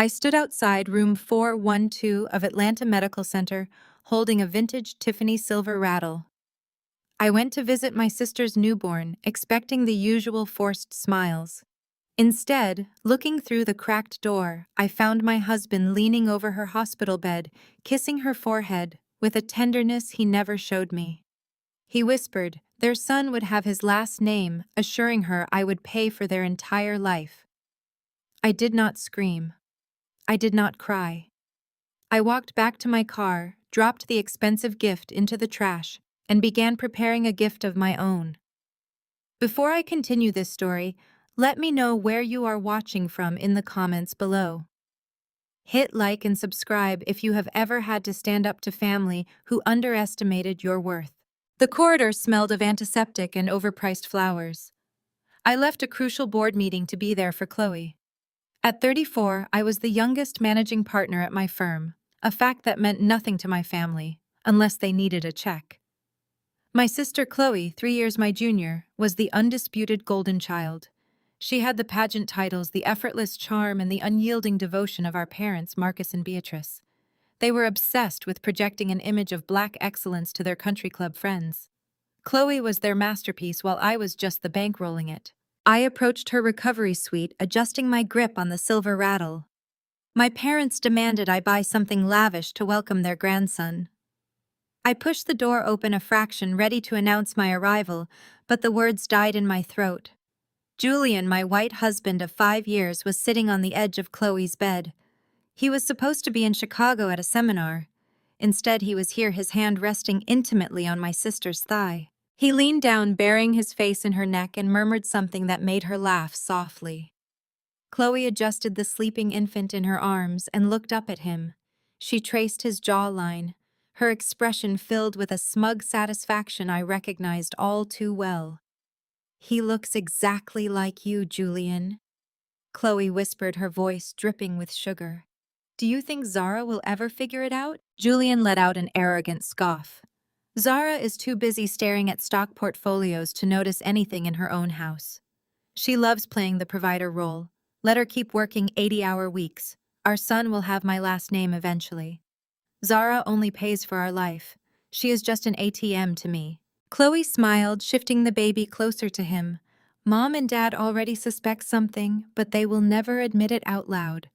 I stood outside room 412 of Atlanta Medical Center, holding a vintage Tiffany silver rattle. I went to visit my sister's newborn, expecting the usual forced smiles. Instead, looking through the cracked door, I found my husband leaning over her hospital bed, kissing her forehead, with a tenderness he never showed me. He whispered, their son would have his last name, assuring her I would pay for their entire life. I did not scream. I did not cry. I walked back to my car, dropped the expensive gift into the trash, and began preparing a gift of my own. Before I continue this story, let me know where you are watching from in the comments below. Hit like and subscribe if you have ever had to stand up to family who underestimated your worth. The corridor smelled of antiseptic and overpriced flowers. I left a crucial board meeting to be there for Chloe. At 34, I was the youngest managing partner at my firm, a fact that meant nothing to my family, unless they needed a check. My sister Chloe, 3 years my junior, was the undisputed golden child. She had the pageant titles, the effortless charm, and the unyielding devotion of our parents, Marcus and Beatrice. They were obsessed with projecting an image of black excellence to their country club friends. Chloe was their masterpiece while I was just the bankrolling it. I approached her recovery suite, adjusting my grip on the silver rattle. My parents demanded I buy something lavish to welcome their grandson. I pushed the door open a fraction, ready to announce my arrival, but the words died in my throat. Julian, my white husband of 5 years, was sitting on the edge of Chloe's bed. He was supposed to be in Chicago at a seminar. Instead, he was here, his hand resting intimately on my sister's thigh. He leaned down, burying his face in her neck, and murmured something that made her laugh softly. Chloe adjusted the sleeping infant in her arms and looked up at him. She traced his jawline, her expression filled with a smug satisfaction I recognized all too well. "He looks exactly like you, Julian," Chloe whispered, her voice dripping with sugar. "Do you think Zara will ever figure it out?" Julian let out an arrogant scoff. "Zara is too busy staring at stock portfolios to notice anything in her own house. She loves playing the provider role. Let her keep working 80-hour weeks. Our son will have my last name eventually. Zara only pays for our life. She is just an ATM to me." Chloe smiled, shifting the baby closer to him. "Mom and Dad already suspect something, but they will never admit it out loud.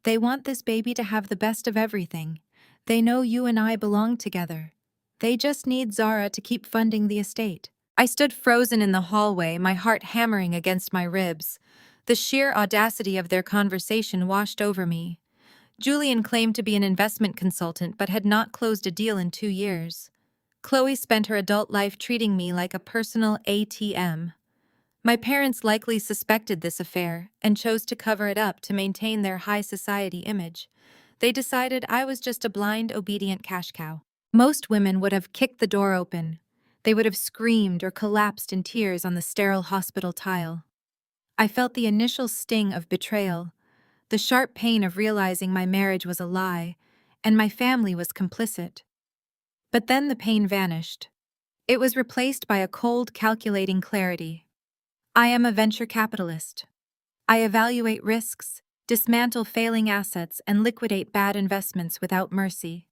They want this baby to have the best of everything. They know you and I belong together. They just need Zara to keep funding the estate." I stood frozen in the hallway, my heart hammering against my ribs. The sheer audacity of their conversation washed over me. Julian claimed to be an investment consultant but had not closed a deal in 2 years. Chloe spent her adult life treating me like a personal ATM. My parents likely suspected this affair and chose to cover it up to maintain their high society image. They decided I was just a blind, obedient cash cow. Most women would have kicked the door open. They would have screamed or collapsed in tears on the sterile hospital tile. I felt the initial sting of betrayal, the sharp pain of realizing my marriage was a lie, and my family was complicit. But then the pain vanished. It was replaced by a cold, calculating clarity. I am a venture capitalist. I evaluate risks, dismantle failing assets, and liquidate bad investments without mercy.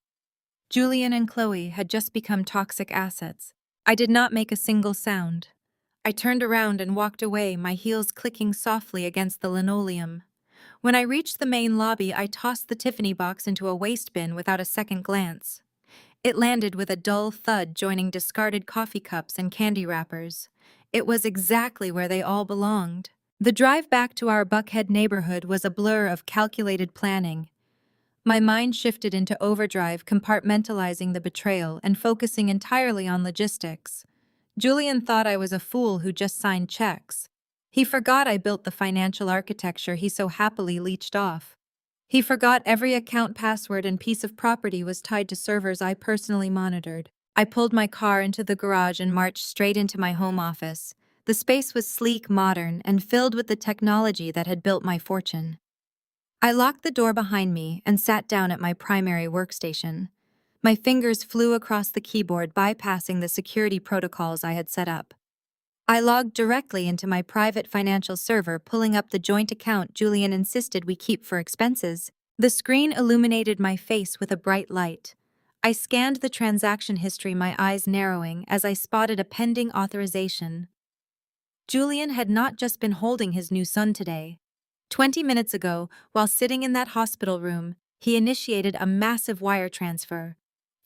Julian and Chloe had just become toxic assets. I did not make a single sound. I turned around and walked away, my heels clicking softly against the linoleum. When I reached the main lobby, I tossed the Tiffany box into a waste bin without a second glance. It landed with a dull thud, joining discarded coffee cups and candy wrappers. It was exactly where they all belonged. The drive back to our Buckhead neighborhood was a blur of calculated planning. My mind shifted into overdrive, compartmentalizing the betrayal and focusing entirely on logistics. Julian thought I was a fool who just signed checks. He forgot I built the financial architecture he so happily leached off. He forgot every account password and piece of property was tied to servers I personally monitored. I pulled my car into the garage and marched straight into my home office. The space was sleek, modern, and filled with the technology that had built my fortune. I locked the door behind me and sat down at my primary workstation. My fingers flew across the keyboard, bypassing the security protocols I had set up. I logged directly into my private financial server, pulling up the joint account Julian insisted we keep for expenses. The screen illuminated my face with a bright light. I scanned the transaction history, my eyes narrowing as I spotted a pending authorization. Julian had not just been holding his new son today. 20 minutes ago, while sitting in that hospital room, he initiated a massive wire transfer.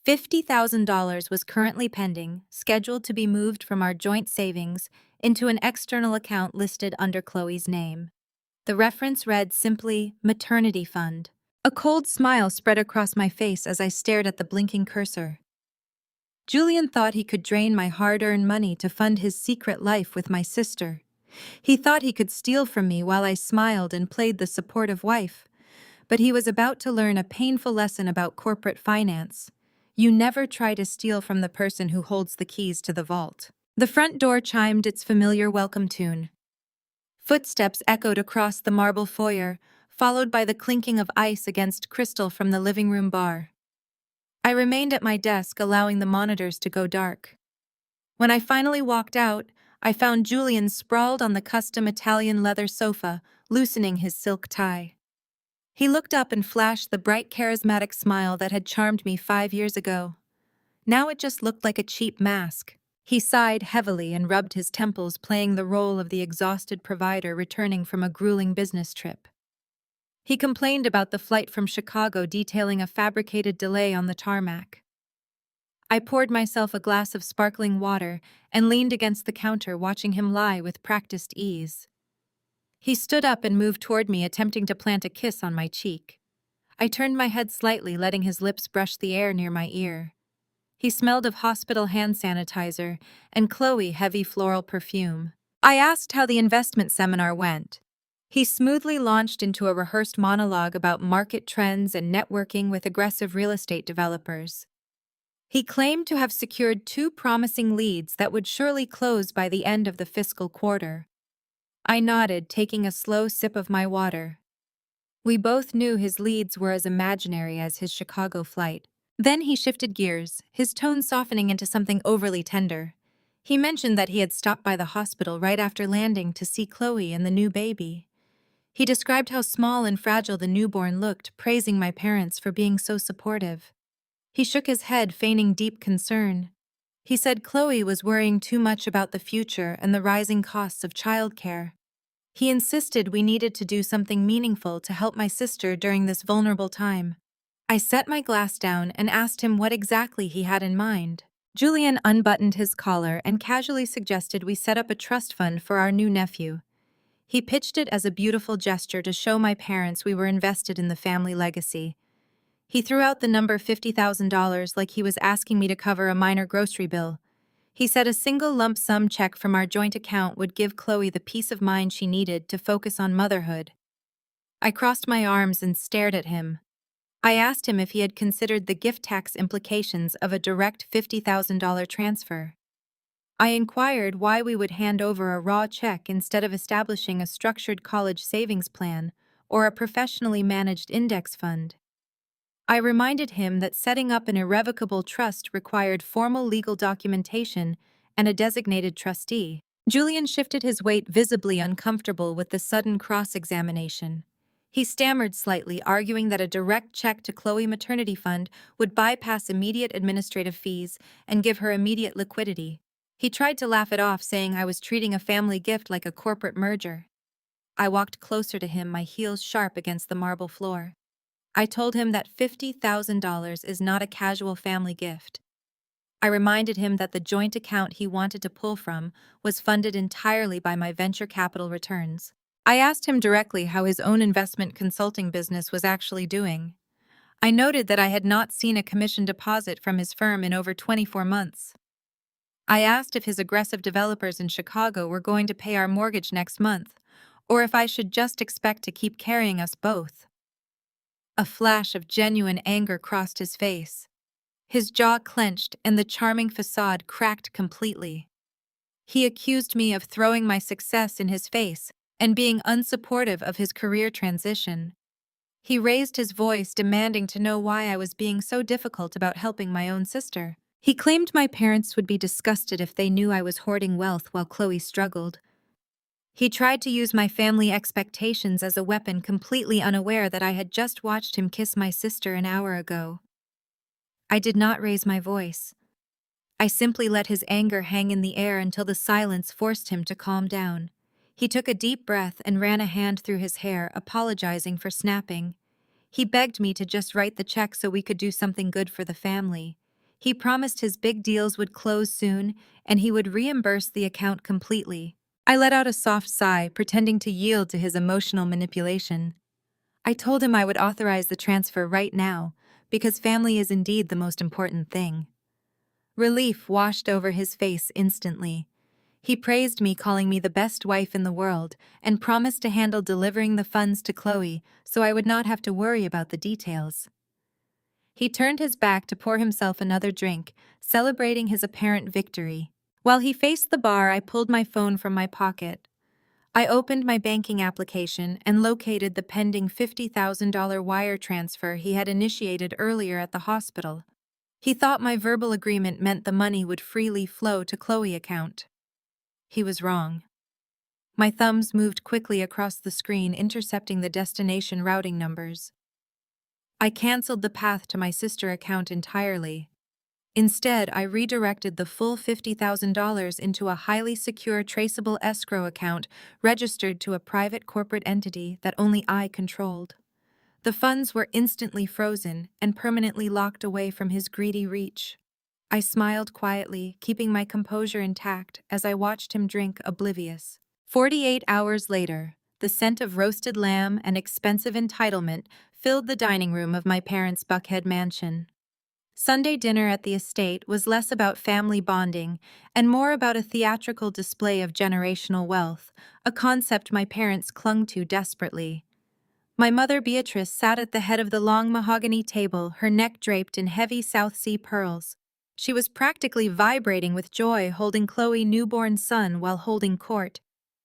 $50,000 was currently pending, scheduled to be moved from our joint savings into an external account listed under Chloe's name. The reference read simply, Maternity Fund. A cold smile spread across my face as I stared at the blinking cursor. Julian thought he could drain my hard-earned money to fund his secret life with my sister. He thought he could steal from me while I smiled and played the supportive wife. But he was about to learn a painful lesson about corporate finance. You never try to steal from the person who holds the keys to the vault. The front door chimed its familiar welcome tune. Footsteps echoed across the marble foyer, followed by the clinking of ice against crystal from the living room bar. I remained at my desk, allowing the monitors to go dark. When I finally walked out, I found Julian sprawled on the custom Italian leather sofa, loosening his silk tie. He looked up and flashed the bright, charismatic smile that had charmed me 5 years ago. Now it just looked like a cheap mask. He sighed heavily and rubbed his temples, playing the role of the exhausted provider returning from a grueling business trip. He complained about the flight from Chicago, detailing a fabricated delay on the tarmac. I poured myself a glass of sparkling water and leaned against the counter, watching him lie with practiced ease. He stood up and moved toward me, attempting to plant a kiss on my cheek. I turned my head slightly, letting his lips brush the air near my ear. He smelled of hospital hand sanitizer and Chloe heavy floral perfume. I asked how the investment seminar went. He smoothly launched into a rehearsed monologue about market trends and networking with aggressive real estate developers. He claimed to have secured 2 promising leads that would surely close by the end of the fiscal quarter. I nodded, taking a slow sip of my water. We both knew his leads were as imaginary as his Chicago flight. Then he shifted gears, his tone softening into something overly tender. He mentioned that he had stopped by the hospital right after landing to see Chloe and the new baby. He described how small and fragile the newborn looked, praising my parents for being so supportive. He shook his head, feigning deep concern. He said Chloe was worrying too much about the future and the rising costs of childcare. He insisted we needed to do something meaningful to help my sister during this vulnerable time. I set my glass down and asked him what exactly he had in mind. Julian unbuttoned his collar and casually suggested we set up a trust fund for our new nephew. He pitched it as a beautiful gesture to show my parents we were invested in the family legacy. He threw out the number $50,000 like he was asking me to cover a minor grocery bill. He said a single lump sum check from our joint account would give Chloe the peace of mind she needed to focus on motherhood. I crossed my arms and stared at him. I asked him if he had considered the gift tax implications of a direct $50,000 transfer. I inquired why we would hand over a raw check instead of establishing a structured college savings plan or a professionally managed index fund. I reminded him that setting up an irrevocable trust required formal legal documentation and a designated trustee. Julian shifted his weight, visibly uncomfortable with the sudden cross-examination. He stammered slightly, arguing that a direct check to Chloe Maternity Fund would bypass immediate administrative fees and give her immediate liquidity. He tried to laugh it off, saying I was treating a family gift like a corporate merger. I walked closer to him, my heels sharp against the marble floor. I told him that $50,000 is not a casual family gift. I reminded him that the joint account he wanted to pull from was funded entirely by my venture capital returns. I asked him directly how his own investment consulting business was actually doing. I noted that I had not seen a commission deposit from his firm in over 24 months. I asked if his aggressive developers in Chicago were going to pay our mortgage next month, or if I should just expect to keep carrying us both. A flash of genuine anger crossed his face. His jaw clenched and the charming facade cracked completely. He accused me of throwing my success in his face and being unsupportive of his career transition. He raised his voice, demanding to know why I was being so difficult about helping my own sister. He claimed my parents would be disgusted if they knew I was hoarding wealth while Chloe struggled. He tried to use my family expectations as a weapon, completely unaware that I had just watched him kiss my sister an hour ago. I did not raise my voice. I simply let his anger hang in the air until the silence forced him to calm down. He took a deep breath and ran a hand through his hair, apologizing for snapping. He begged me to just write the check so we could do something good for the family. He promised his big deals would close soon, and he would reimburse the account completely. I let out a soft sigh, pretending to yield to his emotional manipulation. I told him I would authorize the transfer right now, because family is indeed the most important thing. Relief washed over his face instantly. He praised me, calling me the best wife in the world, and promised to handle delivering the funds to Chloe so I would not have to worry about the details. He turned his back to pour himself another drink, celebrating his apparent victory. While he faced the bar, I pulled my phone from my pocket. I opened my banking application and located the pending $50,000 wire transfer he had initiated earlier at the hospital. He thought my verbal agreement meant the money would freely flow to Chloe's account. He was wrong. My thumbs moved quickly across the screen, intercepting the destination routing numbers. I canceled the path to my sister account entirely. Instead, I redirected the full $50,000 into a highly secure traceable escrow account registered to a private corporate entity that only I controlled. The funds were instantly frozen and permanently locked away from his greedy reach. I smiled quietly, keeping my composure intact as I watched him drink, oblivious. 48 hours later, the scent of roasted lamb and expensive entitlement filled the dining room of my parents' Buckhead mansion. Sunday dinner at the estate was less about family bonding and more about a theatrical display of generational wealth, a concept my parents clung to desperately. My mother Beatrice sat at the head of the long mahogany table, her neck draped in heavy South Sea pearls. She was practically vibrating with joy, holding Chloe's newborn son while holding court.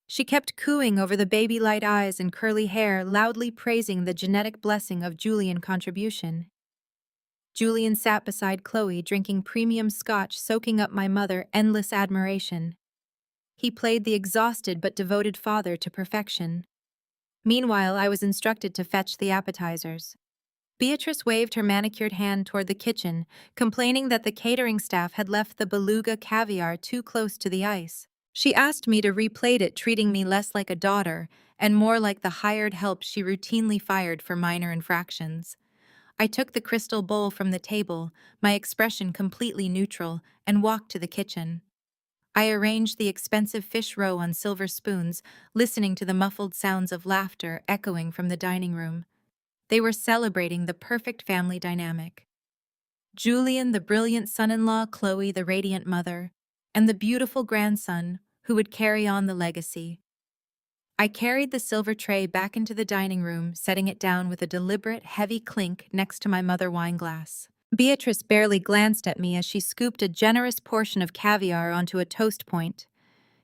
She kept cooing over the baby-light eyes and curly hair, loudly praising the genetic blessing of Julian contribution. Julian sat beside Chloe, drinking premium scotch, soaking up my mother endless admiration. He played the exhausted but devoted father to perfection. Meanwhile, I was instructed to fetch the appetizers. Beatrice waved her manicured hand toward the kitchen, complaining that the catering staff had left the beluga caviar too close to the ice. She asked me to replate it, treating me less like a daughter and more like the hired help she routinely fired for minor infractions. I took the crystal bowl from the table, my expression completely neutral, and walked to the kitchen. I arranged the expensive fish roe on silver spoons, listening to the muffled sounds of laughter echoing from the dining room. They were celebrating the perfect family dynamic. Julian, the brilliant son-in-law, Chloe, the radiant mother, and the beautiful grandson who would carry on the legacy. I carried the silver tray back into the dining room, setting it down with a deliberate, heavy clink next to my mother wineglass. Beatrice barely glanced at me as she scooped a generous portion of caviar onto a toast point.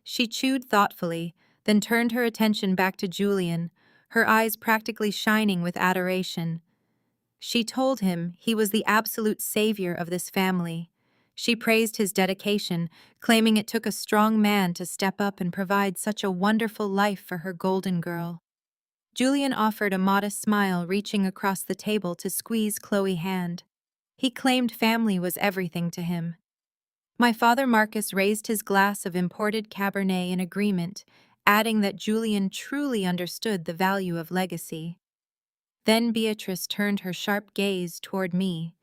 She chewed thoughtfully, then turned her attention back to Julian, her eyes practically shining with adoration. She told him he was the absolute savior of this family. She praised his dedication, claiming it took a strong man to step up and provide such a wonderful life for her golden girl. Julian offered a modest smile, reaching across the table to squeeze Chloe's hand. He claimed family was everything to him. My father Marcus raised his glass of imported Cabernet in agreement, adding that Julian truly understood the value of legacy. Then Beatrice turned her sharp gaze toward me.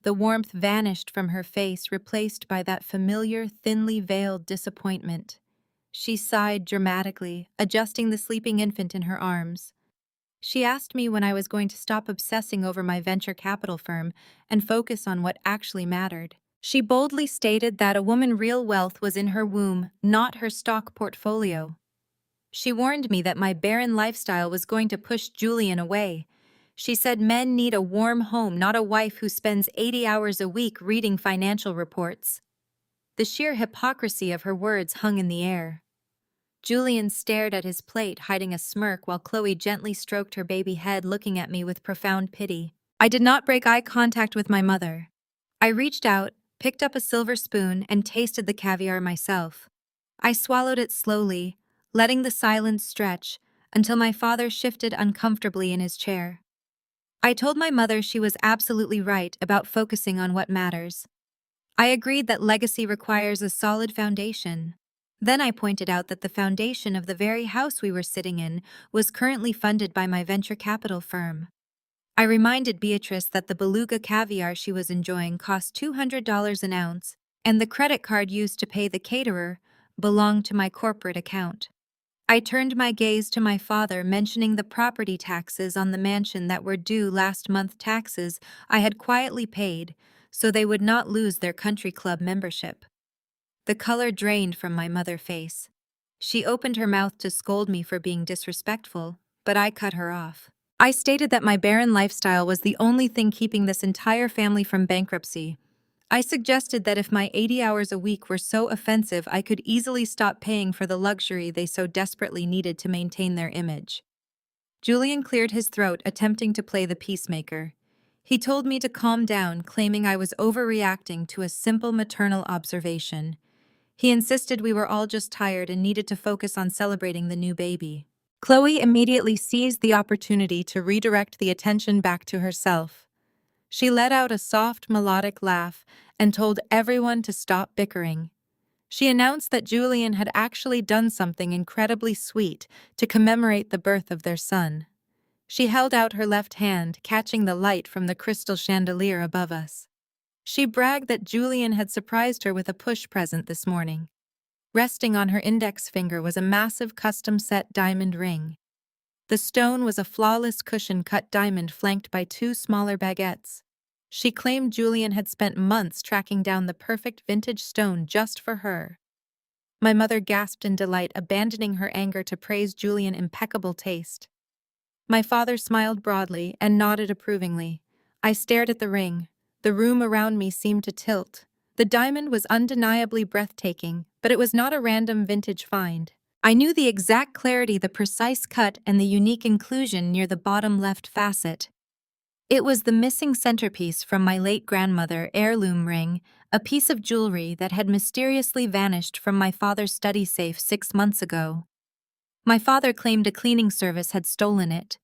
The warmth vanished from her face, replaced by that familiar, thinly veiled disappointment. She sighed dramatically, adjusting the sleeping infant in her arms. She asked me when I was going to stop obsessing over my venture capital firm and focus on what actually mattered. She boldly stated that a woman's real wealth was in her womb, not her stock portfolio. She warned me that my barren lifestyle was going to push Julian away. She said men need a warm home, not a wife who spends 80 hours a week reading financial reports. The sheer hypocrisy of her words hung in the air. Julian stared at his plate, hiding a smirk while Chloe gently stroked her baby head, looking at me with profound pity. I did not break eye contact with my mother. I reached out, picked up a silver spoon, and tasted the caviar myself. I swallowed it slowly, letting the silence stretch until my father shifted uncomfortably in his chair. I told my mother she was absolutely right about focusing on what matters. I agreed that legacy requires a solid foundation. Then I pointed out that the foundation of the very house we were sitting in was currently funded by my venture capital firm. I reminded Beatrice that the beluga caviar she was enjoying cost $200 an ounce, and the credit card used to pay the caterer belonged to my corporate account. I turned my gaze to my father, mentioning the property taxes on the mansion that were due last month, taxes I had quietly paid so they would not lose their country club membership. The color drained from my mother's face. She opened her mouth to scold me for being disrespectful, but I cut her off. I stated that my barren lifestyle was the only thing keeping this entire family from bankruptcy. I suggested that if my 80 hours a week were so offensive, I could easily stop paying for the luxury they so desperately needed to maintain their image. Julian cleared his throat, attempting to play the peacemaker. He told me to calm down, claiming I was overreacting to a simple maternal observation. He insisted we were all just tired and needed to focus on celebrating the new baby. Chloe immediately seized the opportunity to redirect the attention back to herself. She let out a soft, melodic laugh and told everyone to stop bickering. She announced that Julian had actually done something incredibly sweet to commemorate the birth of their son. She held out her left hand, catching the light from the crystal chandelier above us. She bragged that Julian had surprised her with a push present this morning. Resting on her index finger was a massive custom-set diamond ring. The stone was a flawless cushion-cut diamond flanked by two smaller baguettes. She claimed Julian had spent months tracking down the perfect vintage stone just for her. My mother gasped in delight, abandoning her anger to praise Julian's impeccable taste. My father smiled broadly and nodded approvingly. I stared at the ring. The room around me seemed to tilt. The diamond was undeniably breathtaking, but it was not a random vintage find. I knew the exact clarity, the precise cut, and the unique inclusion near the bottom left facet. It was the missing centerpiece from my late grandmother's heirloom ring, a piece of jewelry that had mysteriously vanished from my father's study safe 6 months ago. My father claimed a cleaning service had stolen it.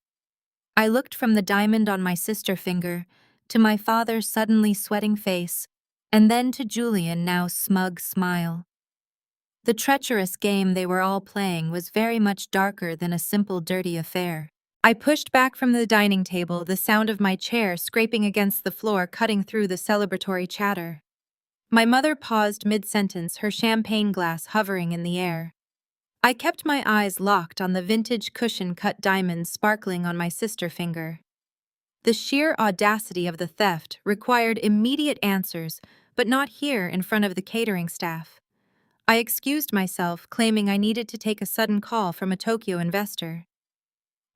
I looked from the diamond on my sister finger to my father's suddenly sweating face, and then to Julian's now smug smile. The treacherous game they were all playing was very much darker than a simple dirty affair. I pushed back from the dining table, the sound of my chair scraping against the floor cutting through the celebratory chatter. My mother paused mid-sentence, her champagne glass hovering in the air. I kept my eyes locked on the vintage cushion-cut diamonds sparkling on my sister finger. The sheer audacity of the theft required immediate answers, but not here in front of the catering staff. I excused myself, claiming I needed to take a sudden call from a Tokyo investor.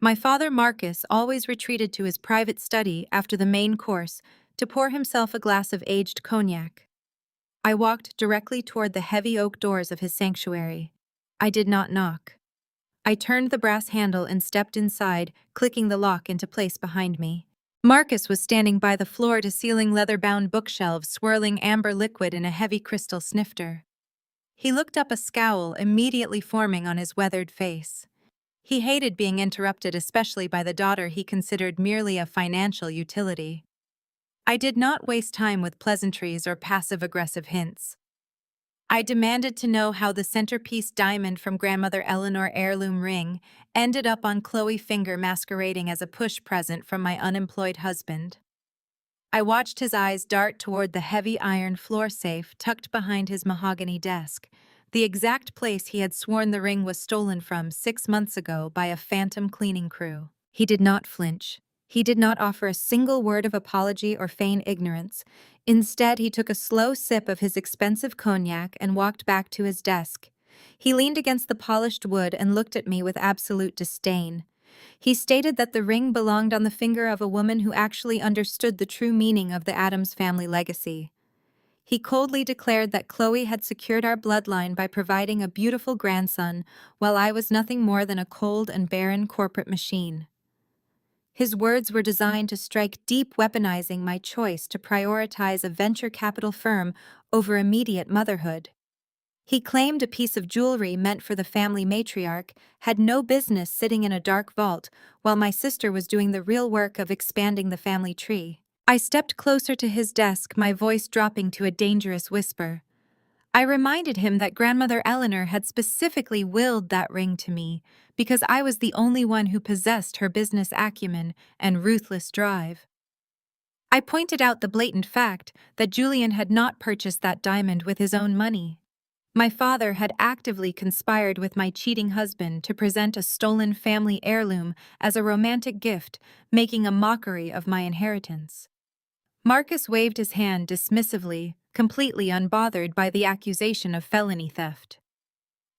My father, Marcus, always retreated to his private study after the main course to pour himself a glass of aged cognac. I walked directly toward the heavy oak doors of his sanctuary. I did not knock. I turned the brass handle and stepped inside, clicking the lock into place behind me. Marcus was standing by the floor-to-ceiling leather-bound bookshelves, swirling amber liquid in a heavy crystal snifter. He looked up, a scowl immediately forming on his weathered face. He hated being interrupted, especially by the daughter he considered merely a financial utility. I did not waste time with pleasantries or passive-aggressive hints. I demanded to know how the centerpiece diamond from grandmother Eleanor's heirloom ring ended up on Chloe's finger, masquerading as a push present from my unemployed husband. I watched his eyes dart toward the heavy iron floor safe tucked behind his mahogany desk, the exact place he had sworn the ring was stolen from 6 months ago by a phantom cleaning crew. He did not flinch. He did not offer a single word of apology or feign ignorance. Instead, he took a slow sip of his expensive cognac and walked back to his desk. He leaned against the polished wood and looked at me with absolute disdain. He stated that the ring belonged on the finger of a woman who actually understood the true meaning of the Addams family legacy. He coldly declared that Chloe had secured our bloodline by providing a beautiful grandson, while I was nothing more than a cold and barren corporate machine. His words were designed to strike deep, weaponizing my choice to prioritize a venture capital firm over immediate motherhood. He claimed a piece of jewelry meant for the family matriarch had no business sitting in a dark vault while my sister was doing the real work of expanding the family tree. I stepped closer to his desk, my voice dropping to a dangerous whisper. I reminded him that Grandmother Eleanor had specifically willed that ring to me because I was the only one who possessed her business acumen and ruthless drive. I pointed out the blatant fact that Julian had not purchased that diamond with his own money. My father had actively conspired with my cheating husband to present a stolen family heirloom as a romantic gift, making a mockery of my inheritance. Marcus waved his hand dismissively, completely unbothered by the accusation of felony theft.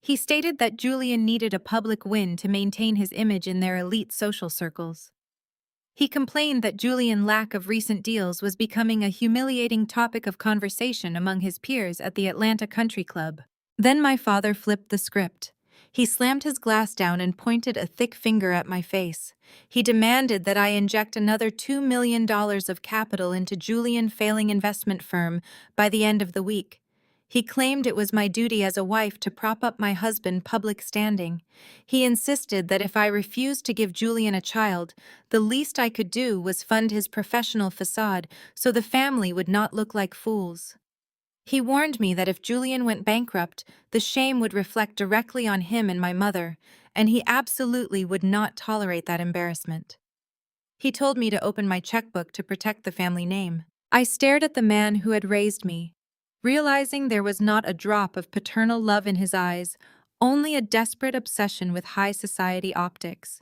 He stated that Julian needed a public win to maintain his image in their elite social circles. He complained that Julian's lack of recent deals was becoming a humiliating topic of conversation among his peers at the Atlanta Country Club. Then my father flipped the script. He slammed his glass down and pointed a thick finger at my face. He demanded that I inject another $2 million of capital into Julian's failing investment firm by the end of the week. He claimed it was my duty as a wife to prop up my husband's public standing. He insisted that if I refused to give Julian a child, the least I could do was fund his professional facade so the family would not look like fools. He warned me that if Julian went bankrupt, the shame would reflect directly on him and my mother, and he absolutely would not tolerate that embarrassment. He told me to open my checkbook to protect the family name. I stared at the man who had raised me, realizing there was not a drop of paternal love in his eyes, only a desperate obsession with high society optics.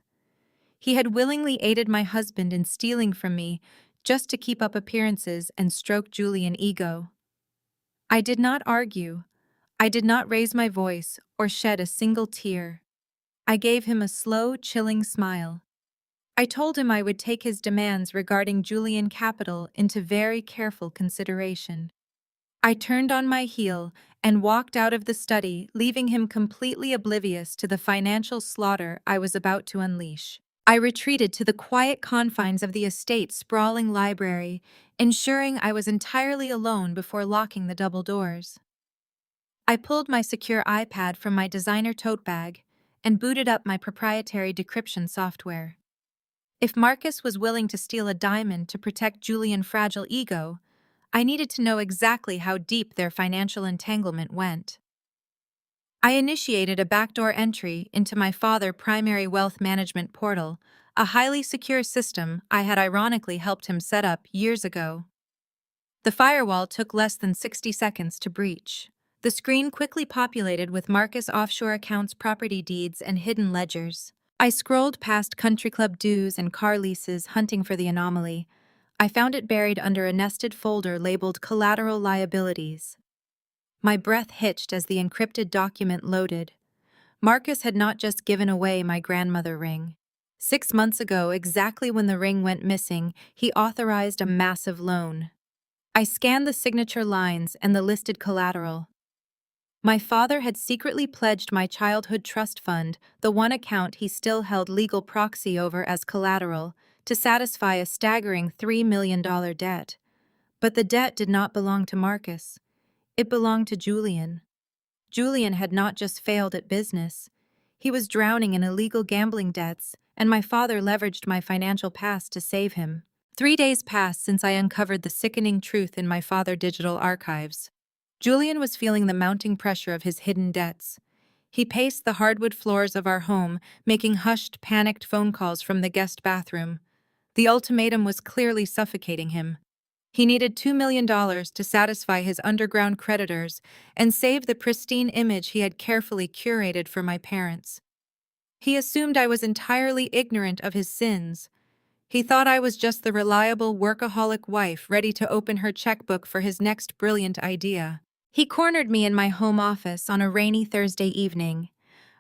He had willingly aided my husband in stealing from me just to keep up appearances and stroke Julian's ego. I did not argue. I did not raise my voice or shed a single tear. I gave him a slow, chilling smile. I told him I would take his demands regarding Julian capital into very careful consideration. I turned on my heel and walked out of the study, leaving him completely oblivious to the financial slaughter I was about to unleash. I retreated to the quiet confines of the estate's sprawling library, ensuring I was entirely alone before locking the double doors. I pulled my secure iPad from my designer tote bag and booted up my proprietary decryption software. If Marcus was willing to steal a diamond to protect Julian's fragile ego, I needed to know exactly how deep their financial entanglement went. I initiated a backdoor entry into my father's primary wealth management portal, a highly secure system I had ironically helped him set up years ago. The firewall took less than 60 seconds to breach. The screen quickly populated with Marcus offshore accounts, property deeds, and hidden ledgers. I scrolled past country club dues and car leases, hunting for the anomaly. I found it buried under a nested folder labeled Collateral Liabilities. My breath hitched as the encrypted document loaded. Marcus had not just given away my grandmother ring. 6 months ago, exactly when the ring went missing, he authorized a massive loan. I scanned the signature lines and the listed collateral. My father had secretly pledged my childhood trust fund, the one account he still held legal proxy over as collateral, to satisfy a staggering $3 million debt. But the debt did not belong to Marcus. It belonged to Julian. Julian had not just failed at business. He was drowning in illegal gambling debts, and my father leveraged my financial past to save him. 3 days passed since I uncovered the sickening truth in my father's digital archives. Julian was feeling the mounting pressure of his hidden debts. He paced the hardwood floors of our home, making hushed, panicked phone calls from the guest bathroom. The ultimatum was clearly suffocating him. He needed $2 million to satisfy his underground creditors and save the pristine image he had carefully curated for my parents. He assumed I was entirely ignorant of his sins. He thought I was just the reliable workaholic wife ready to open her checkbook for his next brilliant idea. He cornered me in my home office on a rainy Thursday evening.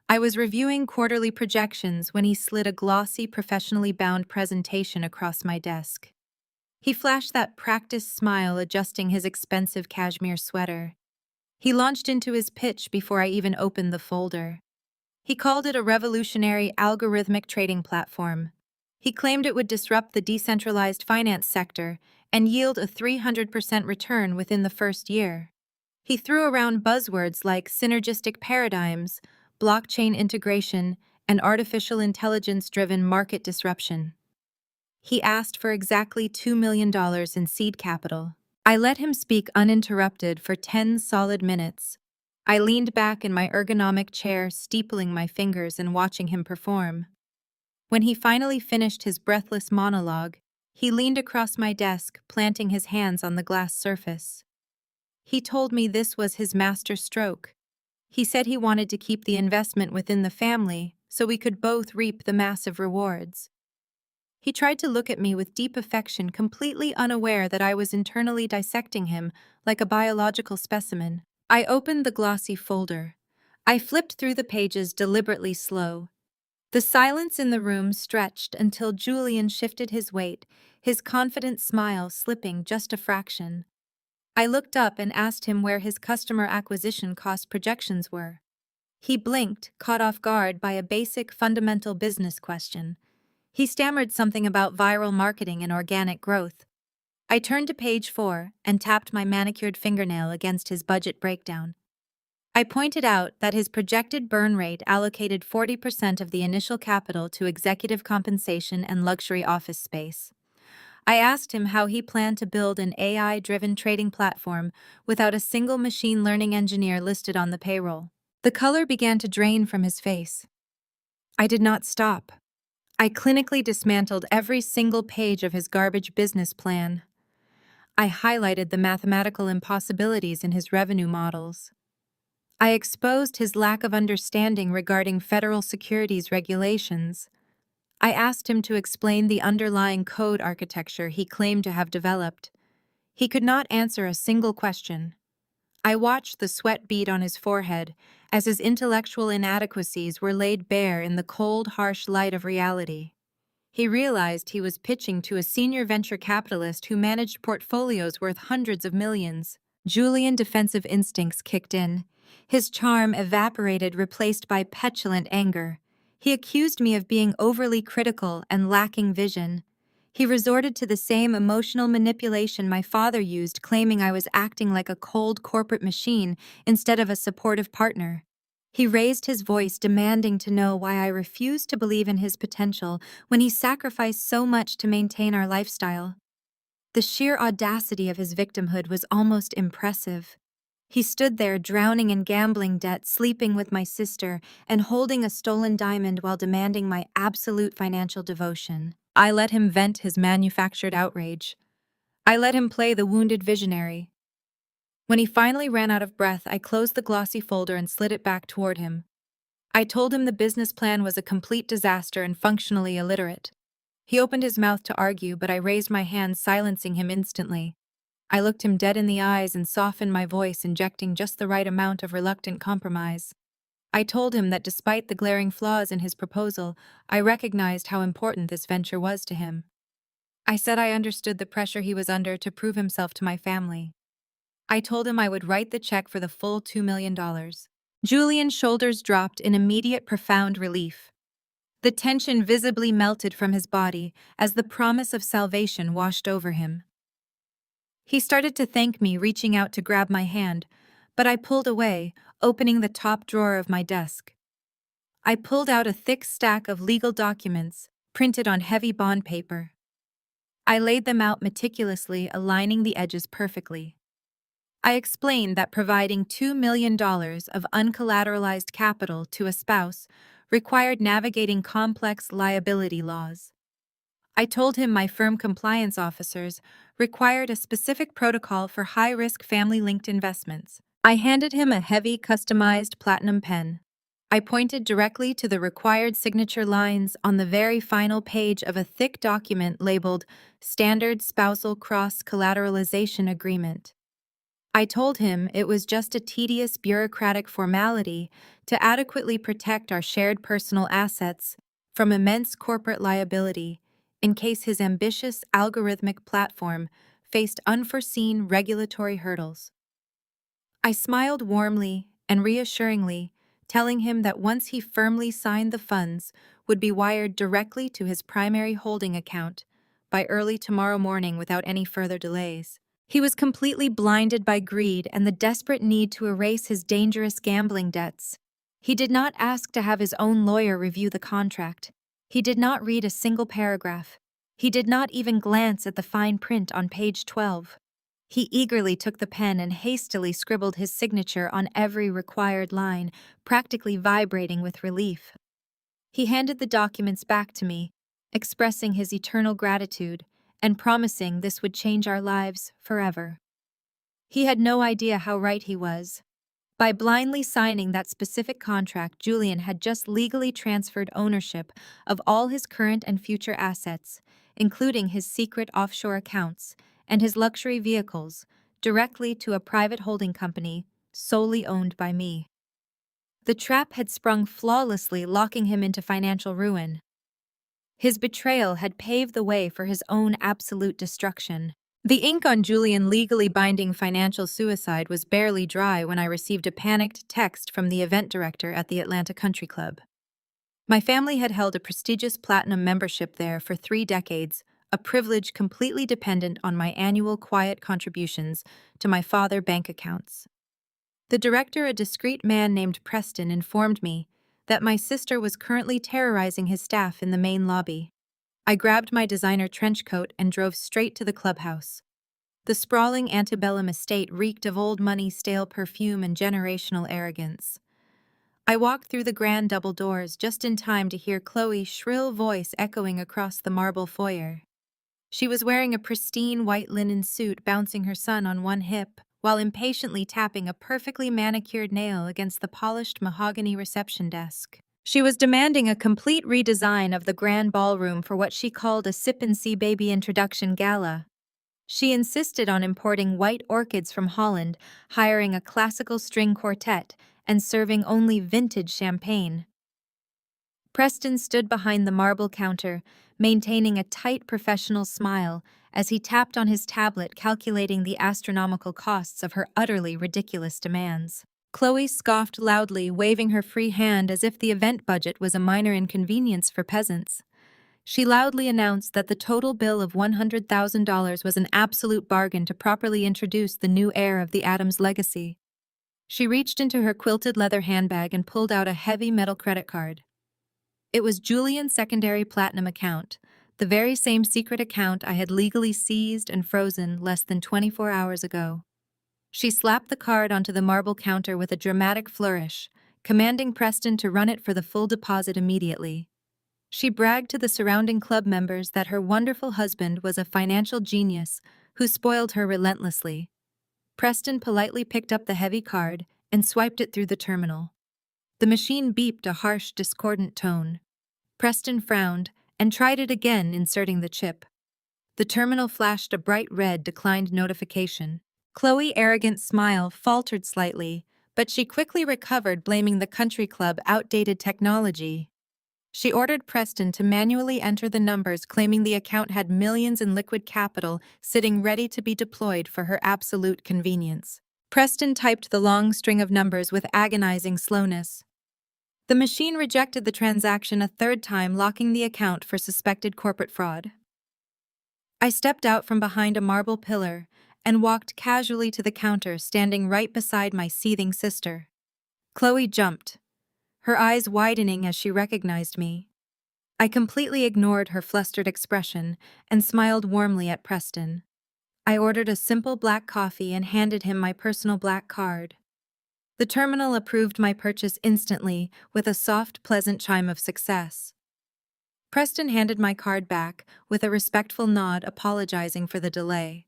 I was reviewing quarterly projections when he slid a glossy, professionally bound presentation across my desk. He flashed that practiced smile, adjusting his expensive cashmere sweater. He launched into his pitch before I even opened the folder. He called it a revolutionary algorithmic trading platform. He claimed it would disrupt the decentralized finance sector and yield a 300% return within the first year. He threw around buzzwords like synergistic paradigms, blockchain integration, and artificial intelligence-driven market disruption. He asked for exactly $2 million in seed capital. I let him speak uninterrupted for 10 solid minutes. I leaned back in my ergonomic chair, steepling my fingers and watching him perform. When he finally finished his breathless monologue, he leaned across my desk, planting his hands on the glass surface. He told me this was his master stroke. He said he wanted to keep the investment within the family so we could both reap the massive rewards. He tried to look at me with deep affection, completely unaware that I was internally dissecting him like a biological specimen. I opened the glossy folder. I flipped through the pages deliberately slow. The silence in the room stretched until Julian shifted his weight, his confident smile slipping just a fraction. I looked up and asked him where his customer acquisition cost projections were. He blinked, caught off guard by a basic fundamental business question. He stammered something about viral marketing and organic growth. I turned to page 4 and tapped my manicured fingernail against his budget breakdown. I pointed out that his projected burn rate allocated 40% of the initial capital to executive compensation and luxury office space. I asked him how he planned to build an AI-driven trading platform without a single machine learning engineer listed on the payroll. The color began to drain from his face. I did not stop. I clinically dismantled every single page of his garbage business plan. I highlighted the mathematical impossibilities in his revenue models. I exposed his lack of understanding regarding federal securities regulations. I asked him to explain the underlying code architecture he claimed to have developed. He could not answer a single question. I watched the sweat bead on his forehead as his intellectual inadequacies were laid bare in the cold, harsh light of reality. He realized he was pitching to a senior venture capitalist who managed portfolios worth hundreds of millions. Julian's defensive instincts kicked in. His charm evaporated, replaced by petulant anger. He accused me of being overly critical and lacking vision. He resorted to the same emotional manipulation my father used, claiming I was acting like a cold corporate machine instead of a supportive partner. He raised his voice, demanding to know why I refused to believe in his potential when he sacrificed so much to maintain our lifestyle. The sheer audacity of his victimhood was almost impressive. He stood there, drowning in gambling debt, sleeping with my sister, and holding a stolen diamond while demanding my absolute financial devotion. I let him vent his manufactured outrage. I let him play the wounded visionary. When he finally ran out of breath, I closed the glossy folder and slid it back toward him. I told him the business plan was a complete disaster and functionally illiterate. He opened his mouth to argue, but I raised my hand, silencing him instantly. I looked him dead in the eyes and softened my voice, injecting just the right amount of reluctant compromise. I told him that despite the glaring flaws in his proposal, I recognized how important this venture was to him. I said I understood the pressure he was under to prove himself to my family. I told him I would write the check for the full $2 million. Julian's shoulders dropped in immediate, profound relief. The tension visibly melted from his body as the promise of salvation washed over him. He started to thank me, reaching out to grab my hand, but I pulled away, opening the top drawer of my desk. I pulled out a thick stack of legal documents, printed on heavy bond paper. I laid them out meticulously, aligning the edges perfectly. I explained that providing $2 million of uncollateralized capital to a spouse required navigating complex liability laws. I told him my firm compliance officers required a specific protocol for high-risk family-linked investments. I handed him a heavy, customized platinum pen. I pointed directly to the required signature lines on the very final page of a thick document labeled Standard Spousal Cross-Collateralization Agreement. I told him it was just a tedious bureaucratic formality to adequately protect our shared personal assets from immense corporate liability in case his ambitious algorithmic platform faced unforeseen regulatory hurdles. I smiled warmly and reassuringly, telling him that once he firmly signed, the funds would be wired directly to his primary holding account by early tomorrow morning without any further delays. He was completely blinded by greed and the desperate need to erase his dangerous gambling debts. He did not ask to have his own lawyer review the contract. He did not read a single paragraph. He did not even glance at the fine print on page 12. He eagerly took the pen and hastily scribbled his signature on every required line, practically vibrating with relief. He handed the documents back to me, expressing his eternal gratitude and promising this would change our lives forever. He had no idea how right he was. By blindly signing that specific contract, Julian had just legally transferred ownership of all his current and future assets, including his secret offshore accounts and his luxury vehicles, directly to a private holding company solely owned by me. The trap had sprung flawlessly, locking him into financial ruin. His betrayal had paved the way for his own absolute destruction. The ink on Julian legally binding financial suicide was barely dry when I received a panicked text from the event director at the Atlanta Country Club. My family had held a prestigious platinum membership there for 3 decades, a privilege completely dependent on my annual quiet contributions to my father's bank accounts. The director, a discreet man named Preston, informed me that my sister was currently terrorizing his staff in the main lobby. I grabbed my designer trench coat and drove straight to the clubhouse. The sprawling antebellum estate reeked of old money, stale perfume, and generational arrogance. I walked through the grand double doors just in time to hear Chloe's shrill voice echoing across the marble foyer. She was wearing a pristine white linen suit, bouncing her son on one hip, while impatiently tapping a perfectly manicured nail against the polished mahogany reception desk. She was demanding a complete redesign of the grand ballroom for what she called a sip-and-see baby introduction gala. She insisted on importing white orchids from Holland, hiring a classical string quartet, and serving only vintage champagne. Preston stood behind the marble counter, maintaining a tight professional smile as he tapped on his tablet, calculating the astronomical costs of her utterly ridiculous demands. Chloe scoffed loudly, waving her free hand as if the event budget was a minor inconvenience for peasants. She loudly announced that the total bill of $100,000 was an absolute bargain to properly introduce the new heir of the Addams legacy. She reached into her quilted leather handbag and pulled out a heavy metal credit card. It was Julian's secondary platinum account, the very same secret account I had legally seized and frozen less than 24 hours ago. She slapped the card onto the marble counter with a dramatic flourish, commanding Preston to run it for the full deposit immediately. She bragged to the surrounding club members that her wonderful husband was a financial genius who spoiled her relentlessly. Preston politely picked up the heavy card and swiped it through the terminal. The machine beeped a harsh, discordant tone. Preston frowned and tried it again, inserting the chip. The terminal flashed a bright red declined notification. Chloe's arrogant smile faltered slightly, but she quickly recovered, blaming the country club outdated technology. She ordered Preston to manually enter the numbers, claiming the account had millions in liquid capital sitting ready to be deployed for her absolute convenience. Preston typed the long string of numbers with agonizing slowness. The machine rejected the transaction a third time, locking the account for suspected corporate fraud. I stepped out from behind a marble pillar and walked casually to the counter, standing right beside my seething sister. Chloe jumped, her eyes widening as she recognized me. I completely ignored her flustered expression and smiled warmly at Preston. I ordered a simple black coffee and handed him my personal black card. The terminal approved my purchase instantly with a soft, pleasant chime of success. Preston handed my card back with a respectful nod, apologizing for the delay.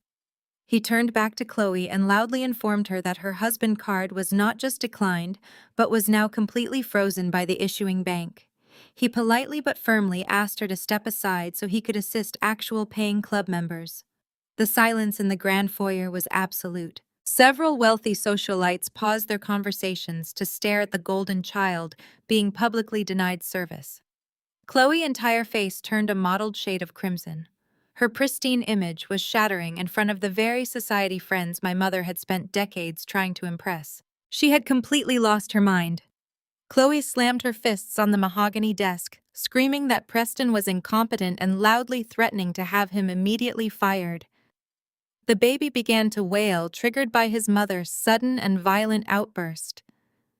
He turned back to Chloe and loudly informed her that her husband's card was not just declined, but was now completely frozen by the issuing bank. He politely but firmly asked her to step aside so he could assist actual paying club members. The silence in the grand foyer was absolute. Several wealthy socialites paused their conversations to stare at the golden child being publicly denied service. Chloe's entire face turned a mottled shade of crimson. Her pristine image was shattering in front of the very society friends my mother had spent decades trying to impress. She had completely lost her mind. Chloe slammed her fists on the mahogany desk, screaming that Preston was incompetent and loudly threatening to have him immediately fired. The baby began to wail, triggered by his mother's sudden and violent outburst.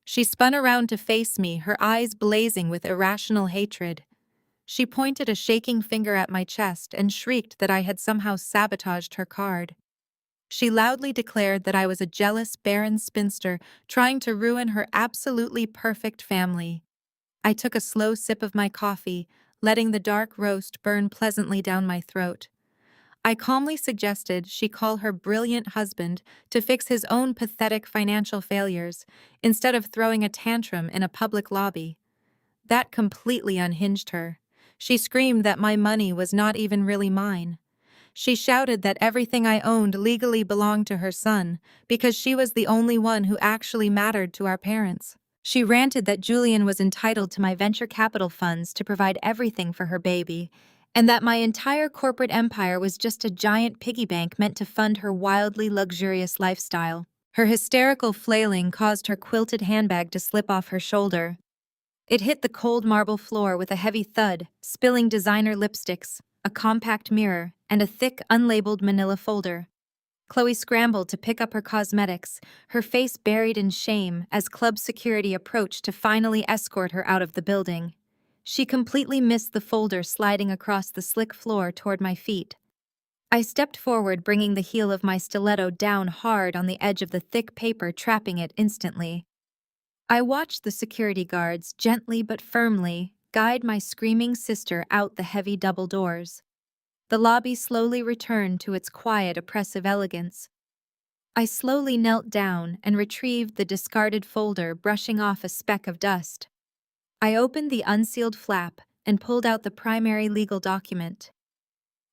She spun around to face me, her eyes blazing with irrational hatred. She pointed a shaking finger at my chest and shrieked that I had somehow sabotaged her card. She loudly declared that I was a jealous, barren spinster trying to ruin her absolutely perfect family. I took a slow sip of my coffee, letting the dark roast burn pleasantly down my throat. I calmly suggested she call her brilliant husband to fix his own pathetic financial failures instead of throwing a tantrum in a public lobby. That completely unhinged her. She screamed that my money was not even really mine. She shouted that everything I owned legally belonged to her son because she was the only one who actually mattered to our parents. She ranted that Julian was entitled to my venture capital funds to provide everything for her baby, and that my entire corporate empire was just a giant piggy bank meant to fund her wildly luxurious lifestyle. Her hysterical flailing caused her quilted handbag to slip off her shoulder. It hit the cold marble floor with a heavy thud, spilling designer lipsticks, a compact mirror, and a thick, unlabeled manila folder. Chloe scrambled to pick up her cosmetics, her face buried in shame as club security approached to finally escort her out of the building. She completely missed the folder sliding across the slick floor toward my feet. I stepped forward, bringing the heel of my stiletto down hard on the edge of the thick paper, trapping it instantly. I watched the security guards, gently but firmly, guide my screaming sister out the heavy double doors. The lobby slowly returned to its quiet, oppressive elegance. I slowly knelt down and retrieved the discarded folder, brushing off a speck of dust. I opened the unsealed flap and pulled out the primary legal document.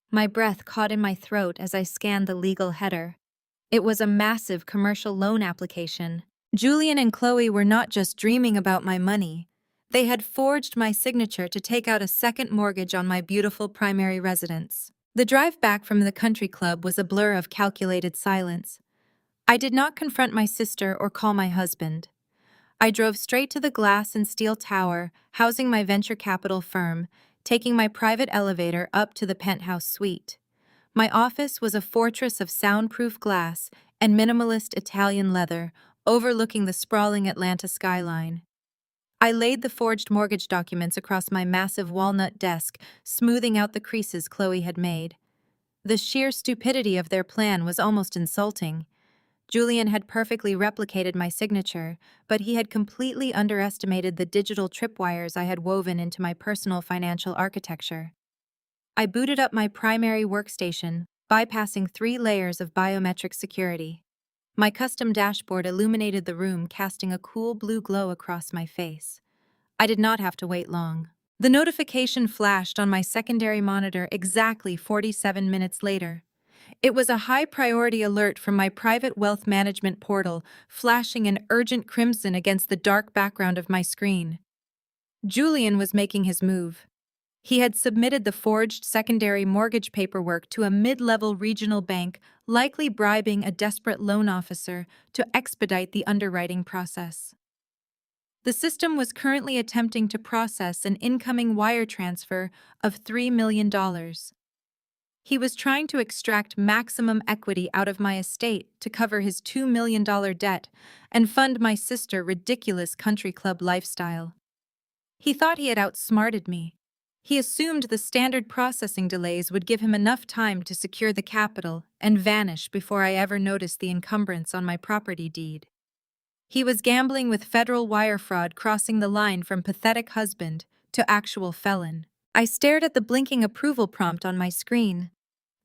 My breath caught in my throat as I scanned the legal header. It was a massive commercial loan application. Julian and Chloe were not just dreaming about my money. They had forged my signature to take out a second mortgage on my beautiful primary residence. The drive back from the country club was a blur of calculated silence. I did not confront my sister or call my husband. I drove straight to the glass and steel tower housing my venture capital firm, taking my private elevator up to the penthouse suite. My office was a fortress of soundproof glass and minimalist Italian leather, overlooking the sprawling Atlanta skyline. I laid the forged mortgage documents across my massive walnut desk, smoothing out the creases Chloe had made. The sheer stupidity of their plan was almost insulting. Julian had perfectly replicated my signature, but he had completely underestimated the digital tripwires I had woven into my personal financial architecture. I booted up my primary workstation, bypassing 3 layers of biometric security. My custom dashboard illuminated the room, casting a cool blue glow across my face. I did not have to wait long. The notification flashed on my secondary monitor exactly 47 minutes later. It was a high-priority alert from my private wealth management portal, flashing an urgent crimson against the dark background of my screen. Julian was making his move. He had submitted the forged secondary mortgage paperwork to a mid-level regional bank, likely bribing a desperate loan officer to expedite the underwriting process. The system was currently attempting to process an incoming wire transfer of $3 million. He was trying to extract maximum equity out of my estate to cover his $2 million debt and fund my sister's ridiculous country club lifestyle. He thought he had outsmarted me. He assumed the standard processing delays would give him enough time to secure the capital and vanish before I ever noticed the encumbrance on my property deed. He was gambling with federal wire fraud, crossing the line from pathetic husband to actual felon. I stared at the blinking approval prompt on my screen.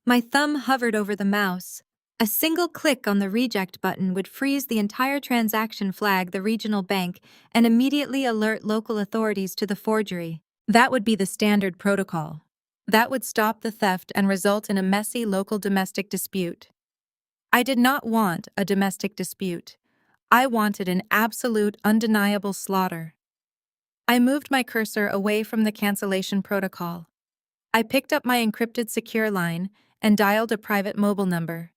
My thumb hovered over the mouse. A single click on the reject button would freeze the entire transaction, flag the regional bank, and immediately alert local authorities to the forgery. That would be the standard protocol. That would stop the theft and result in a messy local domestic dispute. I did not want a domestic dispute. I wanted an absolute, undeniable slaughter. I moved my cursor away from the cancellation protocol. I picked up my encrypted secure line and dialed a private mobile number.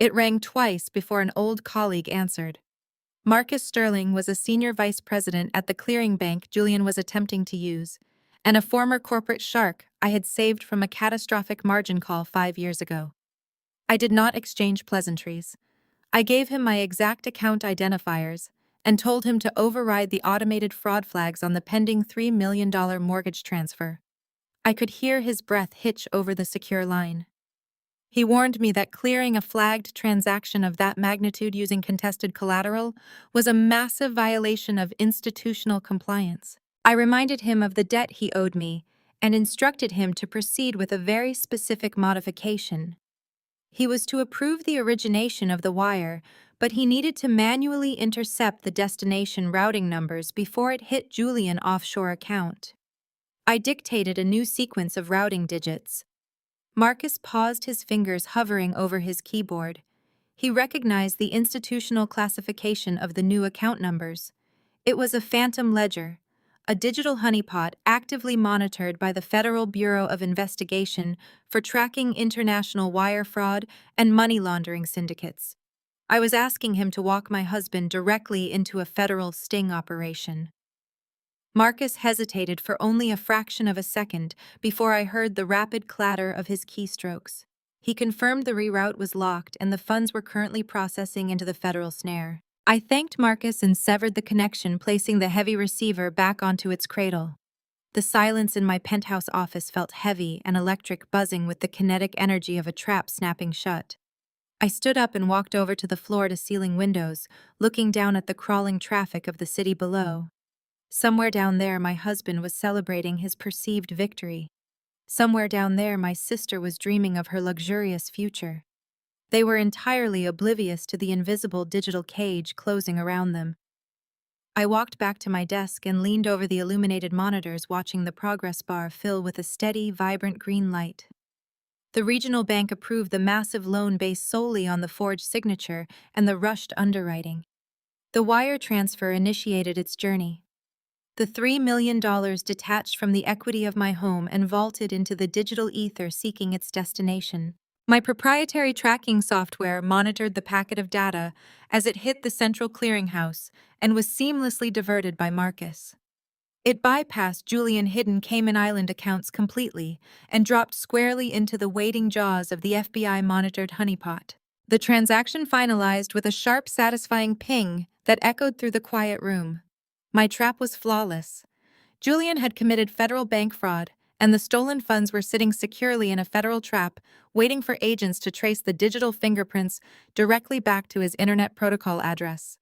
It rang twice before an old colleague answered. Marcus Sterling was a senior vice president at the clearing bank Julian was attempting to use, and a former corporate shark I had saved from a catastrophic margin call 5 years ago. I did not exchange pleasantries. I gave him my exact account identifiers and told him to override the automated fraud flags on the pending $3 million mortgage transfer. I could hear his breath hitch over the secure line. He warned me that clearing a flagged transaction of that magnitude using contested collateral was a massive violation of institutional compliance. I reminded him of the debt he owed me and instructed him to proceed with a very specific modification. He was to approve the origination of the wire, but he needed to manually intercept the destination routing numbers before it hit Julian's offshore account. I dictated a new sequence of routing digits. Marcus paused, his fingers hovering over his keyboard. He recognized the institutional classification of the new account numbers. It was a phantom ledger, a digital honeypot actively monitored by the Federal Bureau of Investigation for tracking international wire fraud and money laundering syndicates. I was asking him to walk my husband directly into a federal sting operation. Marcus hesitated for only a fraction of a second before I heard the rapid clatter of his keystrokes. He confirmed the reroute was locked and the funds were currently processing into the federal snare. I thanked Marcus and severed the connection, placing the heavy receiver back onto its cradle. The silence in my penthouse office felt heavy and electric, buzzing with the kinetic energy of a trap snapping shut. I stood up and walked over to the floor-to-ceiling windows, looking down at the crawling traffic of the city below. Somewhere down there, my husband was celebrating his perceived victory. Somewhere down there, my sister was dreaming of her luxurious future. They were entirely oblivious to the invisible digital cage closing around them. I walked back to my desk and leaned over the illuminated monitors, watching the progress bar fill with a steady, vibrant green light. The regional bank approved the massive loan based solely on the forged signature and the rushed underwriting. The wire transfer initiated its journey. The $3 million detached from the equity of my home and vaulted into the digital ether, seeking its destination. My proprietary tracking software monitored the packet of data as it hit the central clearinghouse and was seamlessly diverted by Marcus. It bypassed Julian's hidden Cayman Island accounts completely and dropped squarely into the waiting jaws of the FBI-monitored honeypot. The transaction finalized with a sharp, satisfying ping that echoed through the quiet room. My trap was flawless. Julian had committed federal bank fraud, and the stolen funds were sitting securely in a federal trap, waiting for agents to trace the digital fingerprints directly back to his Internet Protocol address.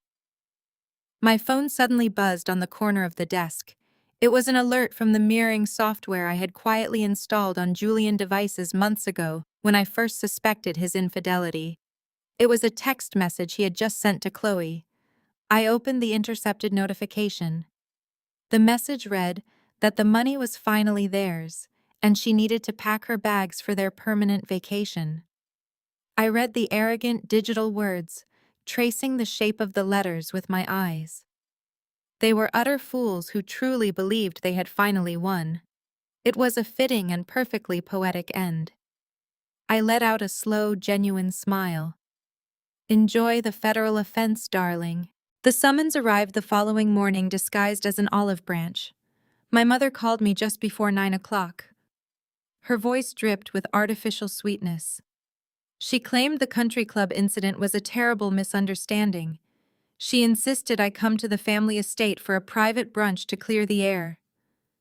My phone suddenly buzzed on the corner of the desk. It was an alert from the mirroring software I had quietly installed on Julian devices months ago when I first suspected his infidelity. It was a text message he had just sent to Chloe. I opened the intercepted notification. The message read that the money was finally theirs, and she needed to pack her bags for their permanent vacation. I read the arrogant digital words, tracing the shape of the letters with my eyes. They were utter fools who truly believed they had finally won. It was a fitting and perfectly poetic end. I let out a slow, genuine smile. Enjoy the federal offense, darling. The summons arrived the following morning, disguised as an olive branch. My mother called me just before 9 o'clock. Her voice dripped with artificial sweetness. She claimed the country club incident was a terrible misunderstanding. She insisted I come to the family estate for a private brunch to clear the air.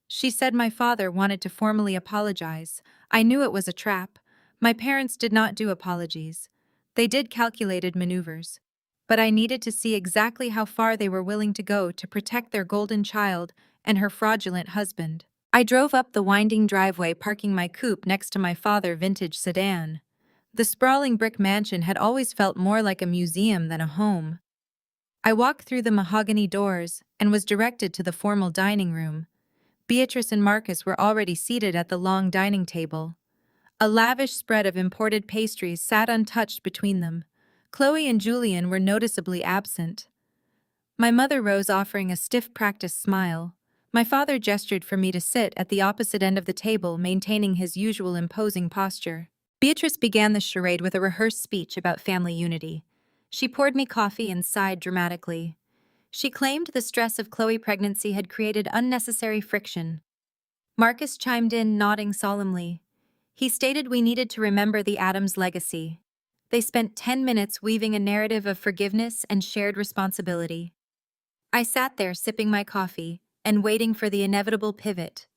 She said my father wanted to formally apologize. I knew it was a trap. My parents did not do apologies. They did calculated maneuvers. But I needed to see exactly how far they were willing to go to protect their golden child and her fraudulent husband. I drove up the winding driveway, parking my coupe next to my father's vintage sedan. The sprawling brick mansion had always felt more like a museum than a home. I walked through the mahogany doors and was directed to the formal dining room. Beatrice and Marcus were already seated at the long dining table. A lavish spread of imported pastries sat untouched between them. Chloe and Julian were noticeably absent. My mother rose, offering a stiff, practiced smile. My father gestured for me to sit at the opposite end of the table, maintaining his usual imposing posture. Beatrice began the charade with a rehearsed speech about family unity. She poured me coffee and sighed dramatically. She claimed the stress of Chloe's pregnancy had created unnecessary friction. Marcus chimed in, nodding solemnly. He stated we needed to remember the Adams legacy. They spent 10 minutes weaving a narrative of forgiveness and shared responsibility. I sat there sipping my coffee and waiting for the inevitable pivot.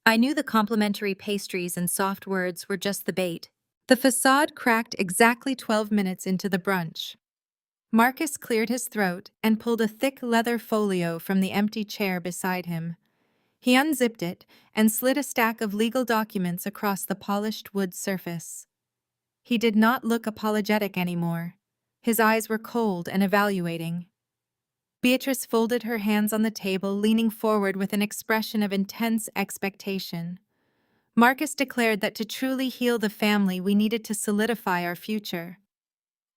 I knew the complimentary pastries and soft words were just the bait. The facade cracked exactly 12 minutes into the brunch. Marcus cleared his throat and pulled a thick leather folio from the empty chair beside him. He unzipped it and slid a stack of legal documents across the polished wood surface. He did not look apologetic anymore. His eyes were cold and evaluating. Beatrice folded her hands on the table, leaning forward with an expression of intense expectation. Marcus declared that to truly heal the family, we needed to solidify our future.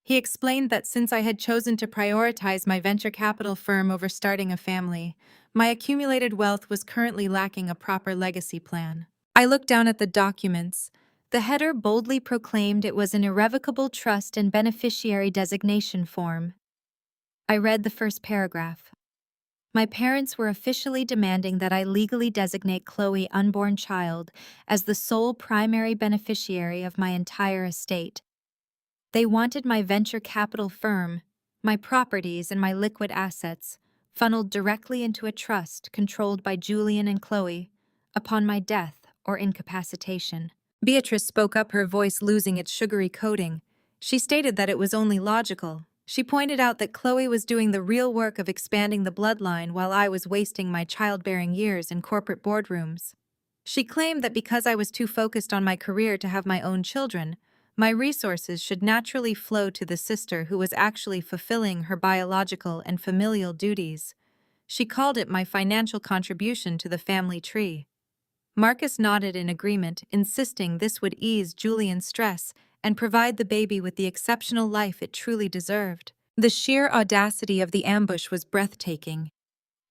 He explained that since I had chosen to prioritize my venture capital firm over starting a family, my accumulated wealth was currently lacking a proper legacy plan. I looked down at the documents. The header boldly proclaimed it was an irrevocable trust and beneficiary designation form. I read the first paragraph. My parents were officially demanding that I legally designate Chloe, unborn child, as the sole primary beneficiary of my entire estate. They wanted my venture capital firm, my properties, and my liquid assets funneled directly into a trust controlled by Julian and Chloe upon my death or incapacitation. Beatrice spoke up, her voice losing its sugary coating. She stated that it was only logical. She pointed out that Chloe was doing the real work of expanding the bloodline while I was wasting my childbearing years in corporate boardrooms. She claimed that because I was too focused on my career to have my own children, my resources should naturally flow to the sister who was actually fulfilling her biological and familial duties. She called it my financial contribution to the family tree. Marcus nodded in agreement, insisting this would ease Julian's stress and provide the baby with the exceptional life it truly deserved. The sheer audacity of the ambush was breathtaking.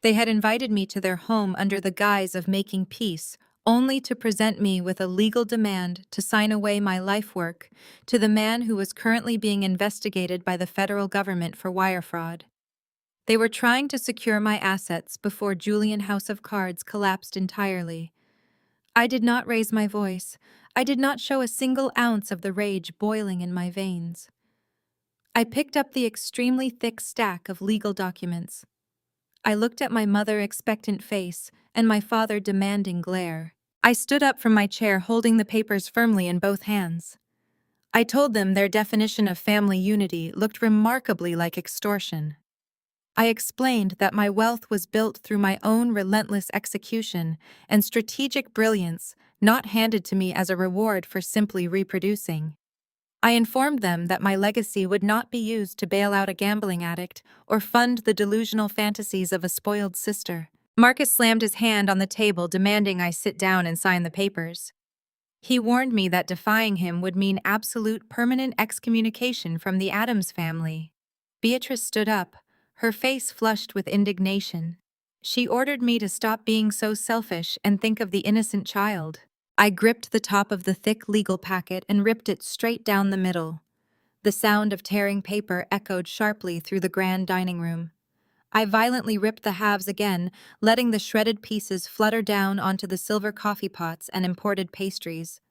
They had invited me to their home under the guise of making peace, only to present me with a legal demand to sign away my life work to the man who was currently being investigated by the federal government for wire fraud. They were trying to secure my assets before Julian House of Cards collapsed entirely. I did not raise my voice. I did not show a single ounce of the rage boiling in my veins. I picked up the extremely thick stack of legal documents. I looked at my mother's expectant face and my father's demanding glare. I stood up from my chair, holding the papers firmly in both hands. I told them their definition of family unity looked remarkably like extortion. I explained that my wealth was built through my own relentless execution and strategic brilliance, not handed to me as a reward for simply reproducing. I informed them that my legacy would not be used to bail out a gambling addict or fund the delusional fantasies of a spoiled sister. Marcus slammed his hand on the table, demanding I sit down and sign the papers. He warned me that defying him would mean absolute permanent excommunication from the Addams family. Beatrice stood up, her face flushed with indignation. She ordered me to stop being so selfish and think of the innocent child. I gripped the top of the thick legal packet and ripped it straight down the middle. The sound of tearing paper echoed sharply through the grand dining room. I violently ripped the halves again, letting the shredded pieces flutter down onto the silver coffee pots and imported pastries.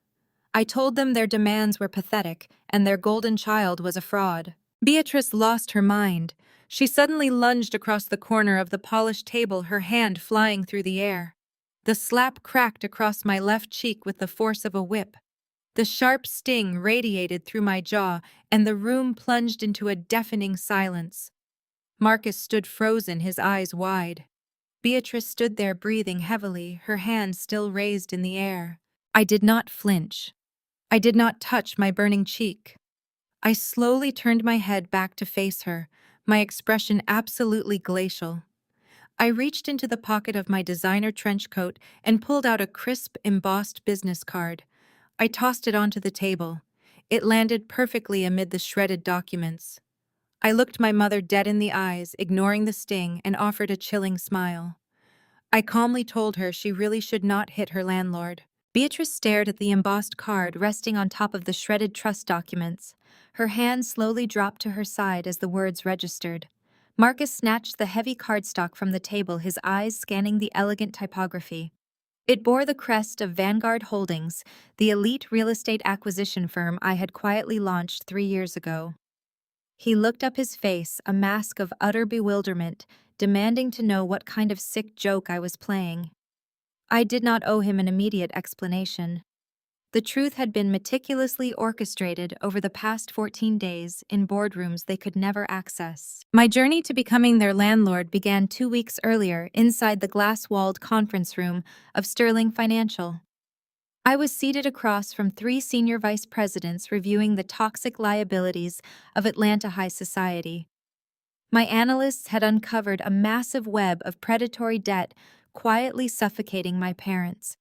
I told them their demands were pathetic and their golden child was a fraud. Beatrice lost her mind. She suddenly lunged across the corner of the polished table, her hand flying through the air. The slap cracked across my left cheek with the force of a whip. The sharp sting radiated through my jaw, and the room plunged into a deafening silence. Marcus stood frozen, his eyes wide. Beatrice stood there breathing heavily, her hand still raised in the air. I did not flinch. I did not touch my burning cheek. I slowly turned my head back to face her, my expression absolutely glacial. I reached into the pocket of my designer trench coat and pulled out a crisp, embossed business card. I tossed it onto the table. It landed perfectly amid the shredded documents. I looked my mother dead in the eyes, ignoring the sting, and offered a chilling smile. I calmly told her she really should not hit her landlord. Beatrice stared at the embossed card resting on top of the shredded trust documents. Her hand slowly dropped to her side as the words registered. Marcus snatched the heavy cardstock from the table, his eyes scanning the elegant typography. It bore the crest of Vanguard Holdings, the elite real estate acquisition firm I had quietly launched 3 years ago. He looked up, his face a mask of utter bewilderment, demanding to know what kind of sick joke I was playing. I did not owe him an immediate explanation. The truth had been meticulously orchestrated over the past 14 days in boardrooms they could never access. My journey to becoming their landlord began 2 weeks earlier inside the glass-walled conference room of Sterling Financial. I was seated across from 3 senior vice presidents reviewing the toxic liabilities of Atlanta high society. My analysts had uncovered a massive web of predatory debt quietly suffocating my parents.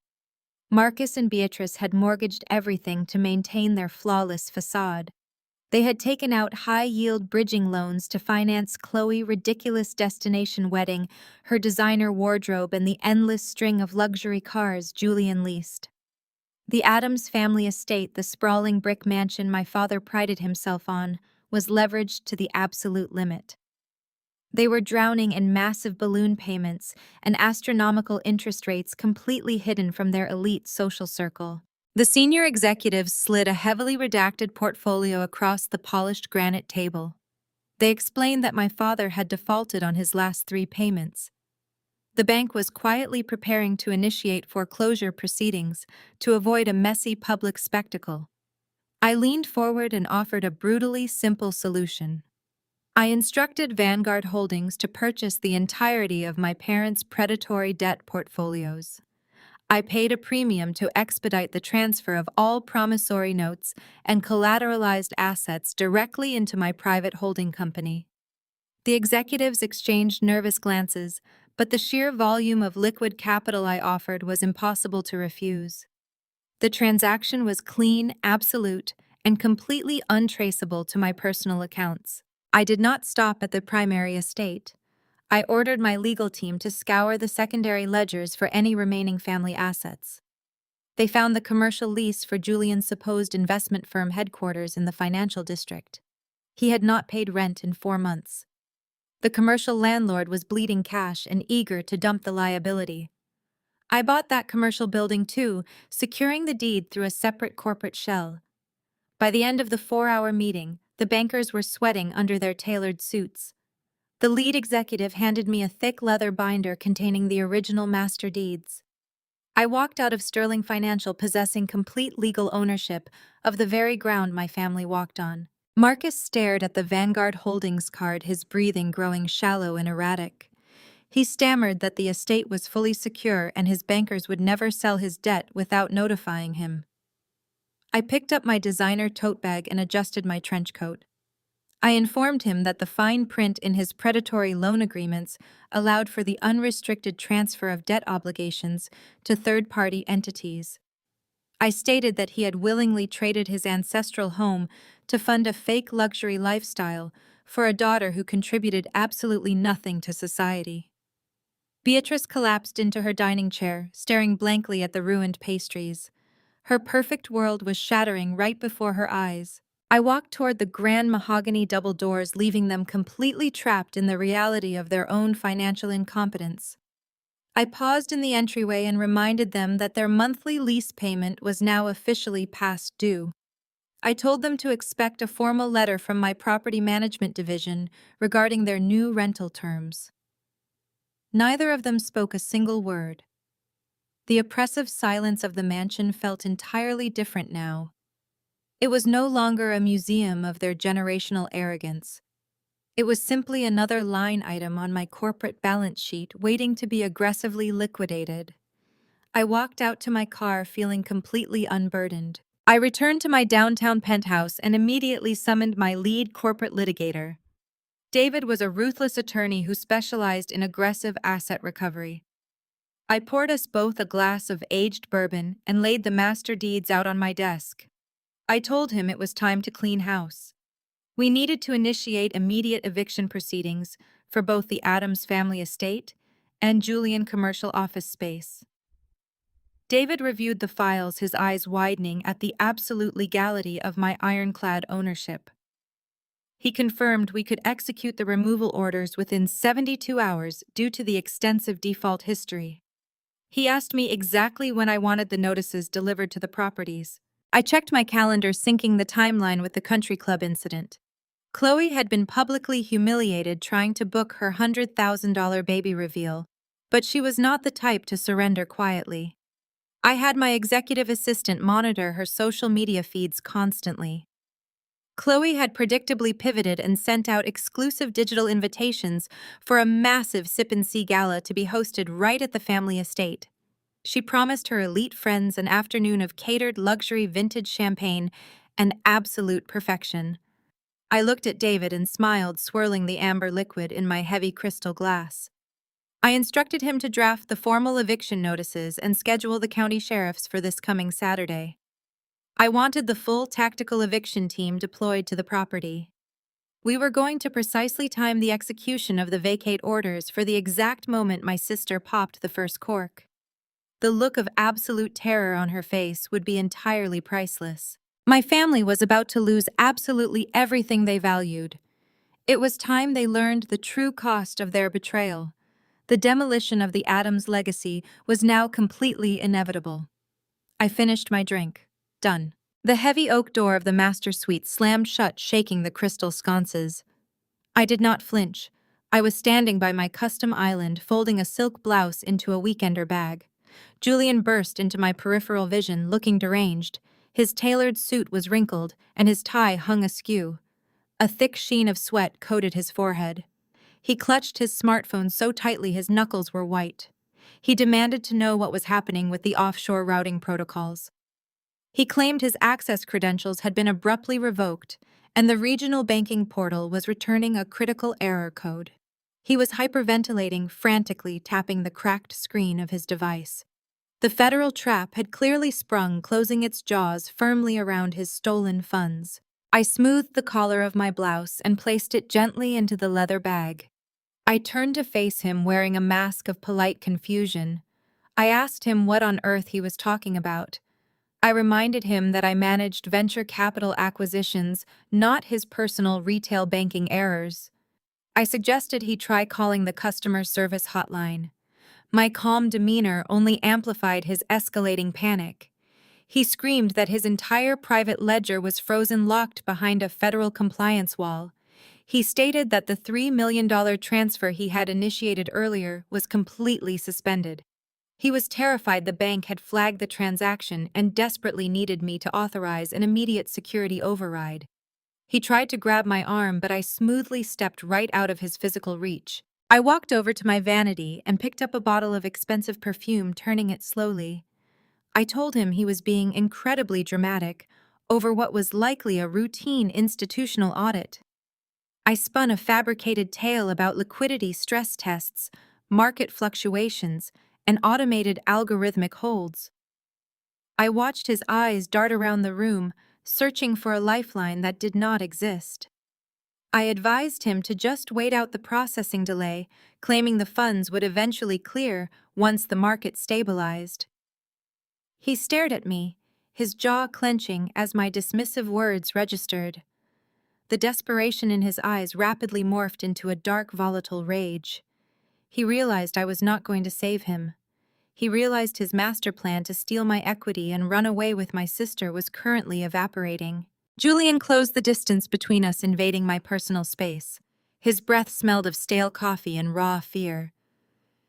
Marcus and Beatrice had mortgaged everything to maintain their flawless facade. They had taken out high-yield bridging loans to finance Chloe's ridiculous destination wedding, her designer wardrobe, and the endless string of luxury cars Julian leased. The Addams family estate, the sprawling brick mansion my father prided himself on, was leveraged to the absolute limit. They were drowning in massive balloon payments and astronomical interest rates completely hidden from their elite social circle. The senior executives slid a heavily redacted portfolio across the polished granite table. They explained that my father had defaulted on his last 3 payments. The bank was quietly preparing to initiate foreclosure proceedings to avoid a messy public spectacle. I leaned forward and offered a brutally simple solution. I instructed Vanguard Holdings to purchase the entirety of my parents' predatory debt portfolios. I paid a premium to expedite the transfer of all promissory notes and collateralized assets directly into my private holding company. The executives exchanged nervous glances, but the sheer volume of liquid capital I offered was impossible to refuse. The transaction was clean, absolute, and completely untraceable to my personal accounts. I did not stop at the primary estate. I ordered my legal team to scour the secondary ledgers for any remaining family assets. They found the commercial lease for Julian's supposed investment firm headquarters in the financial district. He had not paid rent in 4 months. The commercial landlord was bleeding cash and eager to dump the liability. I bought that commercial building too, securing the deed through a separate corporate shell. By the end of the 4-hour meeting, the bankers were sweating under their tailored suits. The lead executive handed me a thick leather binder containing the original master deeds. I walked out of Sterling Financial possessing complete legal ownership of the very ground my family walked on. Marcus stared at the Vanguard Holdings card, his breathing growing shallow and erratic. He stammered that the estate was fully secure and his bankers would never sell his debt without notifying him. I picked up my designer tote bag and adjusted my trench coat. I informed him that the fine print in his predatory loan agreements allowed for the unrestricted transfer of debt obligations to third-party entities. I stated that he had willingly traded his ancestral home to fund a fake luxury lifestyle for a daughter who contributed absolutely nothing to society. Beatrice collapsed into her dining chair, staring blankly at the ruined pastries. Her perfect world was shattering right before her eyes. I walked toward the grand mahogany double doors, leaving them completely trapped in the reality of their own financial incompetence. I paused in the entryway and reminded them that their monthly lease payment was now officially past due. I told them to expect a formal letter from my property management division regarding their new rental terms. Neither of them spoke a single word. The oppressive silence of the mansion felt entirely different now. It was no longer a museum of their generational arrogance. It was simply another line item on my corporate balance sheet waiting to be aggressively liquidated. I walked out to my car feeling completely unburdened. I returned to my downtown penthouse and immediately summoned my lead corporate litigator. David was a ruthless attorney who specialized in aggressive asset recovery. I poured us both a glass of aged bourbon and laid the master deeds out on my desk. I told him it was time to clean house. We needed to initiate immediate eviction proceedings for both the Addams family estate and Julian commercial office space. David reviewed the files, his eyes widening at the absolute legality of my ironclad ownership. He confirmed we could execute the removal orders within 72 hours due to the extensive default history. He asked me exactly when I wanted the notices delivered to the properties. I checked my calendar, syncing the timeline with the country club incident. Chloe had been publicly humiliated trying to book her $100,000 baby reveal, but she was not the type to surrender quietly. I had my executive assistant monitor her social media feeds constantly. Chloe had predictably pivoted and sent out exclusive digital invitations for a massive sip and see gala to be hosted right at the family estate. She promised her elite friends an afternoon of catered luxury vintage champagne and absolute perfection. I looked at David and smiled, swirling the amber liquid in my heavy crystal glass. I instructed him to draft the formal eviction notices and schedule the county sheriffs for this coming Saturday. I wanted the full tactical eviction team deployed to the property. We were going to precisely time the execution of the vacate orders for the exact moment my sister popped the first cork. The look of absolute terror on her face would be entirely priceless. My family was about to lose absolutely everything they valued. It was time they learned the true cost of their betrayal. The demolition of the Adams legacy was now completely inevitable. I finished my drink. Done. The heavy oak door of the master suite slammed shut, shaking the crystal sconces. I did not flinch. I was standing by my custom island, folding a silk blouse into a weekender bag. Julian burst into my peripheral vision, looking deranged. His tailored suit was wrinkled, and his tie hung askew. A thick sheen of sweat coated his forehead. He clutched his smartphone so tightly his knuckles were white. He demanded to know what was happening with the offshore routing protocols. He claimed his access credentials had been abruptly revoked, and the regional banking portal was returning a critical error code. He was hyperventilating, frantically tapping the cracked screen of his device. The federal trap had clearly sprung, closing its jaws firmly around his stolen funds. I smoothed the collar of my blouse and placed it gently into the leather bag. I turned to face him, wearing a mask of polite confusion. I asked him what on earth he was talking about. I reminded him that I managed venture capital acquisitions, not his personal retail banking errors. I suggested he try calling the customer service hotline. My calm demeanor only amplified his escalating panic. He screamed that his entire private ledger was frozen, locked behind a federal compliance wall. He stated that the $3 million transfer he had initiated earlier was completely suspended. He was terrified the bank had flagged the transaction and desperately needed me to authorize an immediate security override. He tried to grab my arm, but I smoothly stepped right out of his physical reach. I walked over to my vanity and picked up a bottle of expensive perfume, turning it slowly. I told him he was being incredibly dramatic over what was likely a routine institutional audit. I spun a fabricated tale about liquidity stress tests, market fluctuations, and automated algorithmic holds. I watched his eyes dart around the room, searching for a lifeline that did not exist. I advised him to just wait out the processing delay, claiming the funds would eventually clear once the market stabilized. He stared at me, his jaw clenching as my dismissive words registered. The desperation in his eyes rapidly morphed into a dark, volatile rage. He realized I was not going to save him. He realized his master plan to steal my equity and run away with my sister was currently evaporating. Julian closed the distance between us, invading my personal space. His breath smelled of stale coffee and raw fear.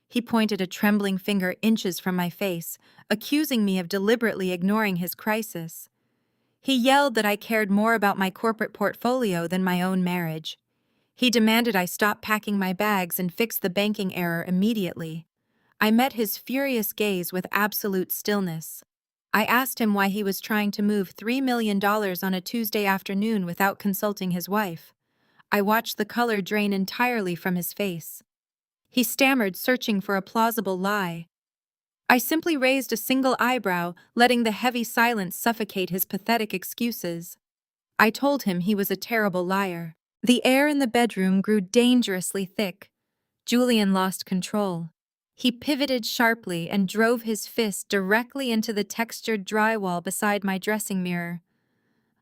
He pointed a trembling finger inches from my face, accusing me of deliberately ignoring his crisis. He yelled that I cared more about my corporate portfolio than my own marriage. He demanded I stop packing my bags and fix the banking error immediately. I met his furious gaze with absolute stillness. I asked him why he was trying to move $3 million on a Tuesday afternoon without consulting his wife. I watched the color drain entirely from his face. He stammered, searching for a plausible lie. I simply raised a single eyebrow, letting the heavy silence suffocate his pathetic excuses. I told him he was a terrible liar. The air in the bedroom grew dangerously thick. Julian lost control. He pivoted sharply and drove his fist directly into the textured drywall beside my dressing mirror.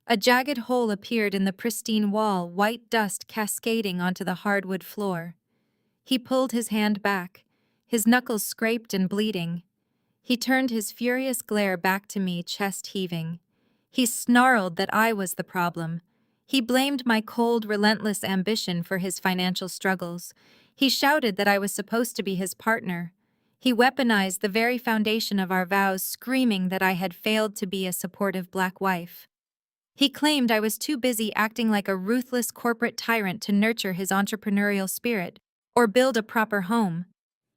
A jagged hole appeared in the pristine wall, white dust cascading onto the hardwood floor. He pulled his hand back, his knuckles scraped and bleeding. He turned his furious glare back to me, chest heaving. He snarled that I was the problem. He blamed my cold, relentless ambition for his financial struggles. He shouted that I was supposed to be his partner. He weaponized the very foundation of our vows, screaming that I had failed to be a supportive black wife. He claimed I was too busy acting like a ruthless corporate tyrant to nurture his entrepreneurial spirit or build a proper home.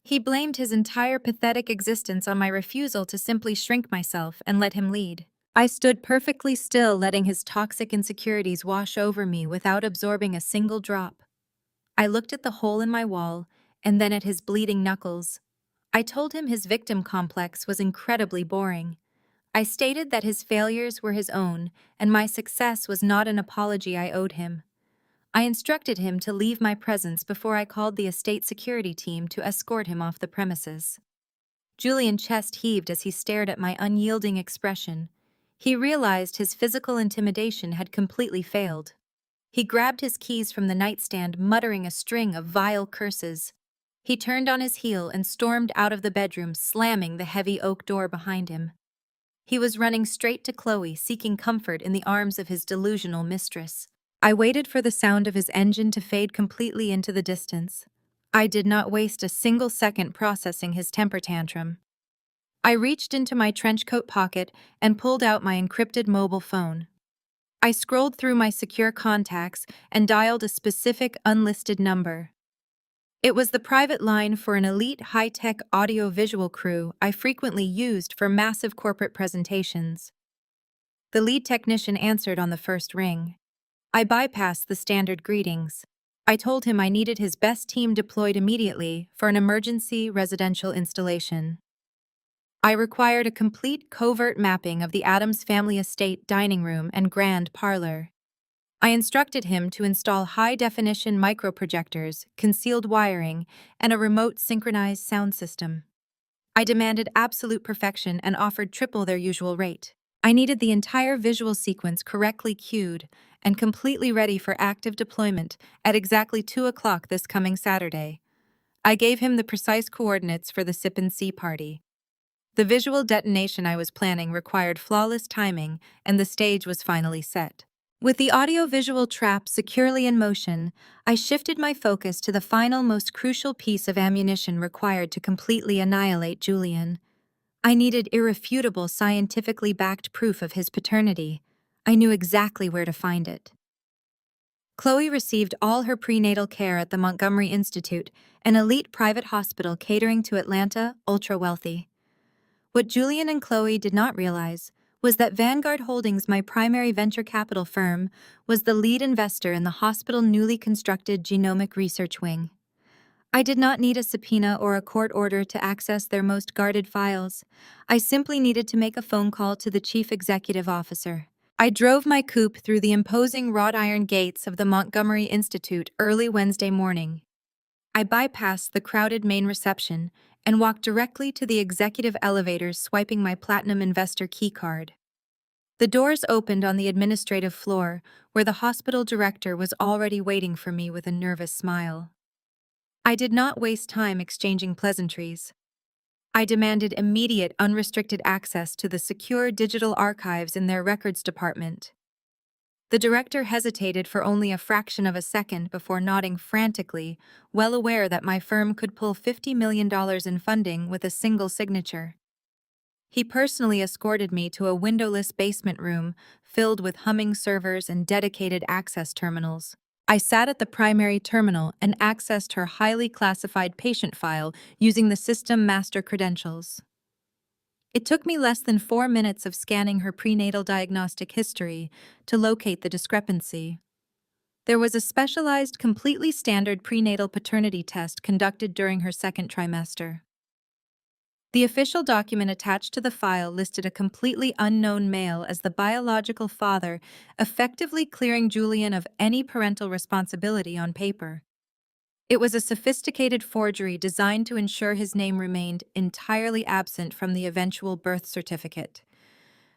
He blamed his entire pathetic existence on my refusal to simply shrink myself and let him lead. I stood perfectly still, letting his toxic insecurities wash over me without absorbing a single drop. I looked at the hole in my wall and then at his bleeding knuckles. I told him his victim complex was incredibly boring. I stated that his failures were his own and my success was not an apology I owed him. I instructed him to leave my presence before I called the estate security team to escort him off the premises. Julian's chest heaved as he stared at my unyielding expression. He realized his physical intimidation had completely failed. He grabbed his keys from the nightstand, muttering a string of vile curses. He turned on his heel and stormed out of the bedroom, slamming the heavy oak door behind him. He was running straight to Chloe, seeking comfort in the arms of his delusional mistress. I waited for the sound of his engine to fade completely into the distance. I did not waste a single second processing his temper tantrum. I reached into my trench coat pocket and pulled out my encrypted mobile phone. I scrolled through my secure contacts and dialed a specific unlisted number. It was the private line for an elite high-tech audio-visual crew I frequently used for massive corporate presentations. The lead technician answered on the first ring. I bypassed the standard greetings. I told him I needed his best team deployed immediately for an emergency residential installation. I required a complete covert mapping of the Addams family estate dining room and grand parlor. I instructed him to install high-definition microprojectors, concealed wiring, and a remote synchronized sound system. I demanded absolute perfection and offered triple their usual rate. I needed the entire visual sequence correctly cued and completely ready for active deployment at exactly 2 o'clock this coming Saturday. I gave him the precise coordinates for the sip and see party. The visual detonation I was planning required flawless timing, and the stage was finally set. With the audio-visual trap securely in motion, I shifted my focus to the final, most crucial piece of ammunition required to completely annihilate Julian. I needed irrefutable, scientifically backed proof of his paternity. I knew exactly where to find it. Chloe received all her prenatal care at the Montgomery Institute, an elite private hospital catering to Atlanta ultra-wealthy. What Julian and Chloe did not realize was that Vanguard Holdings, my primary venture capital firm, was the lead investor in the hospital's newly constructed genomic research wing. I did not need a subpoena or a court order to access their most guarded files. I simply needed to make a phone call to the chief executive officer. I drove my coupe through the imposing wrought iron gates of the Montgomery Institute early Wednesday morning. I bypassed the crowded main reception and walked directly to the executive elevators, swiping my Platinum Investor keycard. The doors opened on the administrative floor, where the hospital director was already waiting for me with a nervous smile. I did not waste time exchanging pleasantries. I demanded immediate, unrestricted access to the secure digital archives in their records department. The director hesitated for only a fraction of a second before nodding frantically, well aware that my firm could pull $50 million in funding with a single signature. He personally escorted me to a windowless basement room filled with humming servers and dedicated access terminals. I sat at the primary terminal and accessed her highly classified patient file using the system master credentials. It took me less than 4 minutes of scanning her prenatal diagnostic history to locate the discrepancy. There was a specialized, completely standard prenatal paternity test conducted during her second trimester. The official document attached to the file listed a completely unknown male as the biological father, effectively clearing Julian of any parental responsibility on paper. It was a sophisticated forgery designed to ensure his name remained entirely absent from the eventual birth certificate.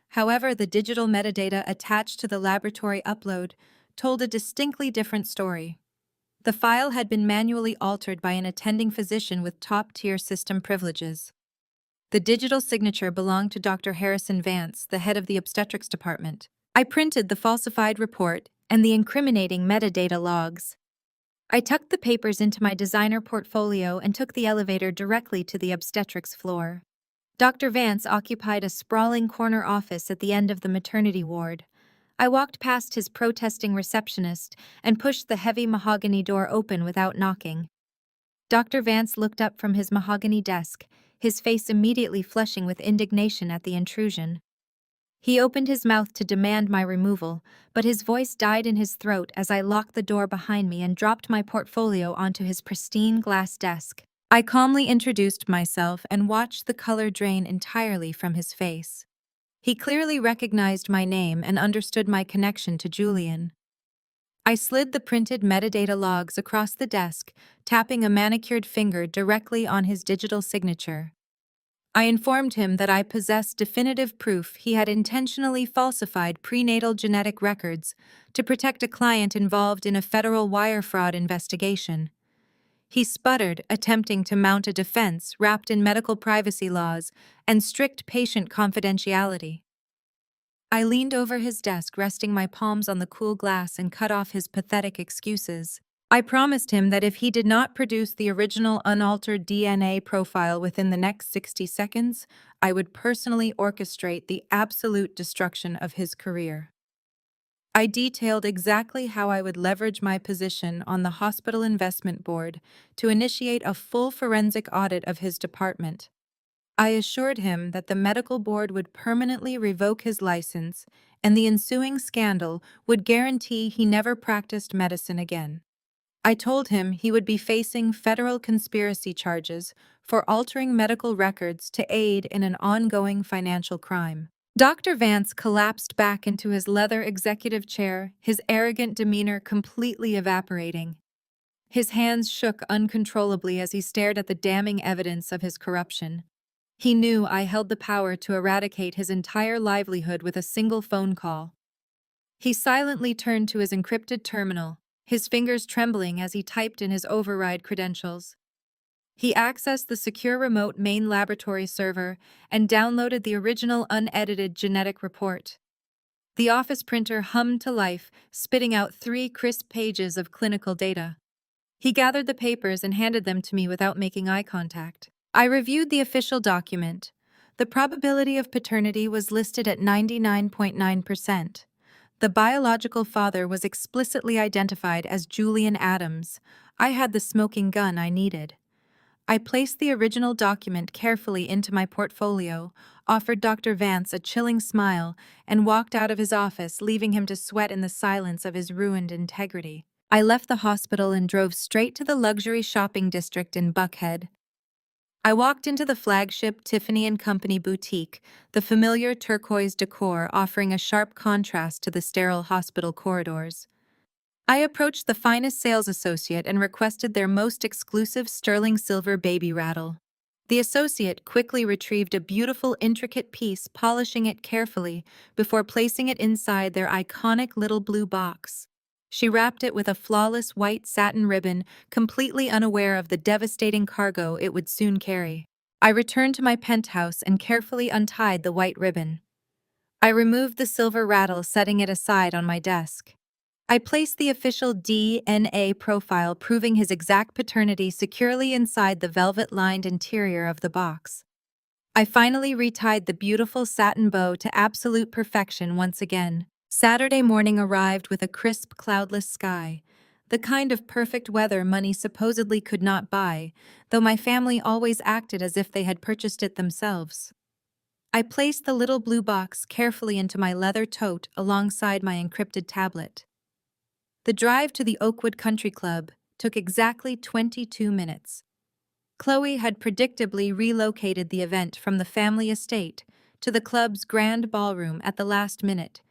However, the digital metadata attached to the laboratory upload told a distinctly different story. The file had been manually altered by an attending physician with top-tier system privileges. The digital signature belonged to Dr. Harrison Vance, the head of the obstetrics department. I printed the falsified report and the incriminating metadata logs. I tucked the papers into my designer portfolio and took the elevator directly to the obstetrics floor. Dr. Vance occupied a sprawling corner office at the end of the maternity ward. I walked past his protesting receptionist and pushed the heavy mahogany door open without knocking. Dr. Vance looked up from his mahogany desk, his face immediately flushing with indignation at the intrusion. He opened his mouth to demand my removal, but his voice died in his throat as I locked the door behind me and dropped my portfolio onto his pristine glass desk. I calmly introduced myself and watched the color drain entirely from his face. He clearly recognized my name and understood my connection to Julian. I slid the printed metadata logs across the desk, tapping a manicured finger directly on his digital signature. I informed him that I possessed definitive proof he had intentionally falsified prenatal genetic records to protect a client involved in a federal wire fraud investigation. He sputtered, attempting to mount a defense wrapped in medical privacy laws and strict patient confidentiality. I leaned over his desk, resting my palms on the cool glass, and cut off his pathetic excuses. I promised him that if he did not produce the original unaltered DNA profile within the next 60 seconds, I would personally orchestrate the absolute destruction of his career. I detailed exactly how I would leverage my position on the hospital investment board to initiate a full forensic audit of his department. I assured him that the medical board would permanently revoke his license, and the ensuing scandal would guarantee he never practiced medicine again. I told him he would be facing federal conspiracy charges for altering medical records to aid in an ongoing financial crime. Dr. Vance collapsed back into his leather executive chair, his arrogant demeanor completely evaporating. His hands shook uncontrollably as he stared at the damning evidence of his corruption. He knew I held the power to eradicate his entire livelihood with a single phone call. He silently turned to his encrypted terminal, his fingers trembling as he typed in his override credentials. He accessed the secure remote main laboratory server and downloaded the original unedited genetic report. The office printer hummed to life, spitting out 3 crisp pages of clinical data. He gathered the papers and handed them to me without making eye contact. I reviewed the official document. The probability of paternity was listed at 99.9%. The biological father was explicitly identified as Julian Adams. I had the smoking gun I needed. I placed the original document carefully into my portfolio, offered Dr. Vance a chilling smile, and walked out of his office, leaving him to sweat in the silence of his ruined integrity. I left the hospital and drove straight to the luxury shopping district in Buckhead. I walked into the flagship Tiffany & Company boutique, the familiar turquoise decor offering a sharp contrast to the sterile hospital corridors. I approached the finest sales associate and requested their most exclusive sterling silver baby rattle. The associate quickly retrieved a beautiful, intricate piece, polishing it carefully before placing it inside their iconic little blue box. She wrapped it with a flawless white satin ribbon, completely unaware of the devastating cargo it would soon carry. I returned to my penthouse and carefully untied the white ribbon. I removed the silver rattle, setting it aside on my desk. I placed the official DNA profile proving his exact paternity securely inside the velvet-lined interior of the box. I finally retied the beautiful satin bow to absolute perfection once again. Saturday morning arrived with a crisp, cloudless sky, the kind of perfect weather money supposedly could not buy, though my family always acted as if they had purchased it themselves. I placed the little blue box carefully into my leather tote alongside my encrypted tablet. The drive to the Oakwood Country Club took exactly 22 minutes. Chloe had predictably relocated the event from the family estate to the club's grand ballroom at the last minute,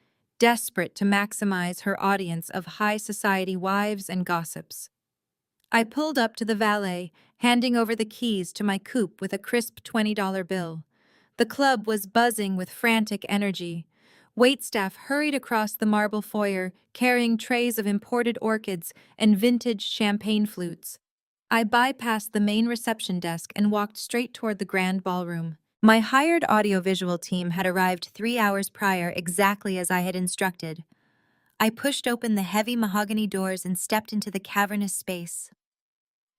desperate to maximize her audience of high society wives and gossips. I pulled up to the valet, handing over the keys to my coupe with a crisp $20 bill. The club was buzzing with frantic energy. Waitstaff hurried across the marble foyer, carrying trays of imported orchids and vintage champagne flutes. I bypassed the main reception desk and walked straight toward the grand ballroom. My hired audiovisual team had arrived 3 hours prior, exactly as I had instructed. I pushed open the heavy mahogany doors and stepped into the cavernous space.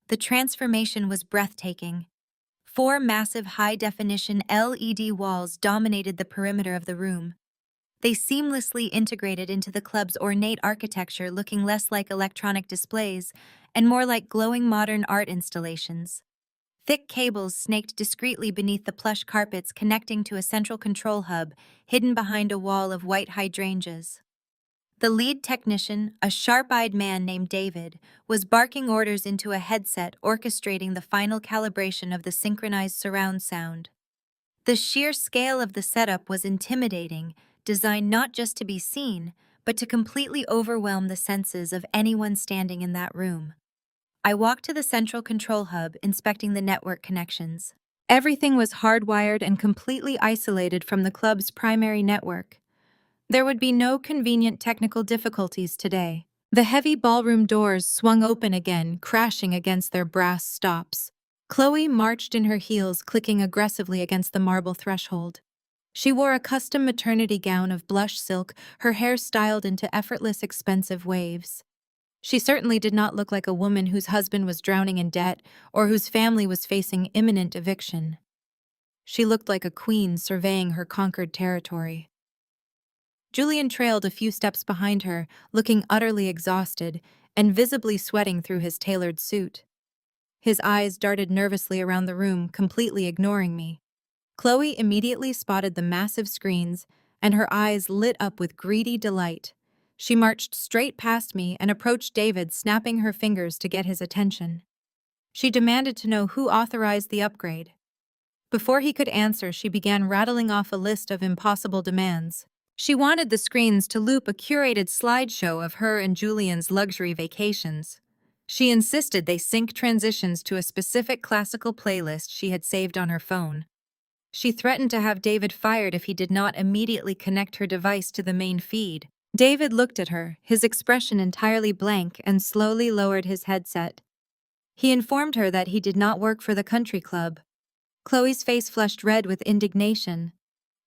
The transformation was breathtaking. 4 massive high-definition LED walls dominated the perimeter of the room. They seamlessly integrated into the club's ornate architecture, looking less like electronic displays and more like glowing modern art installations. Thick cables snaked discreetly beneath the plush carpets, connecting to a central control hub hidden behind a wall of white hydrangeas. The lead technician, a sharp-eyed man named David, was barking orders into a headset, orchestrating the final calibration of the synchronized surround sound. The sheer scale of the setup was intimidating, designed not just to be seen, but to completely overwhelm the senses of anyone standing in that room. I walked to the central control hub, inspecting the network connections. Everything was hardwired and completely isolated from the club's primary network. There would be no convenient technical difficulties today. The heavy ballroom doors swung open again, crashing against their brass stops. Chloe marched in her heels, clicking aggressively against the marble threshold. She wore a custom maternity gown of blush silk, her hair styled into effortless, expensive waves. She certainly did not look like a woman whose husband was drowning in debt or whose family was facing imminent eviction. She looked like a queen surveying her conquered territory. Julian trailed a few steps behind her, looking utterly exhausted and visibly sweating through his tailored suit. His eyes darted nervously around the room, completely ignoring me. Chloe immediately spotted the massive screens, and her eyes lit up with greedy delight. She marched straight past me and approached David, snapping her fingers to get his attention. She demanded to know who authorized the upgrade. Before he could answer, she began rattling off a list of impossible demands. She wanted the screens to loop a curated slideshow of her and Julian's luxury vacations. She insisted they sync transitions to a specific classical playlist she had saved on her phone. She threatened to have David fired if he did not immediately connect her device to the main feed. David looked at her, his expression entirely blank, and slowly lowered his headset. He informed her that he did not work for the country club. Chloe's face flushed red with indignation.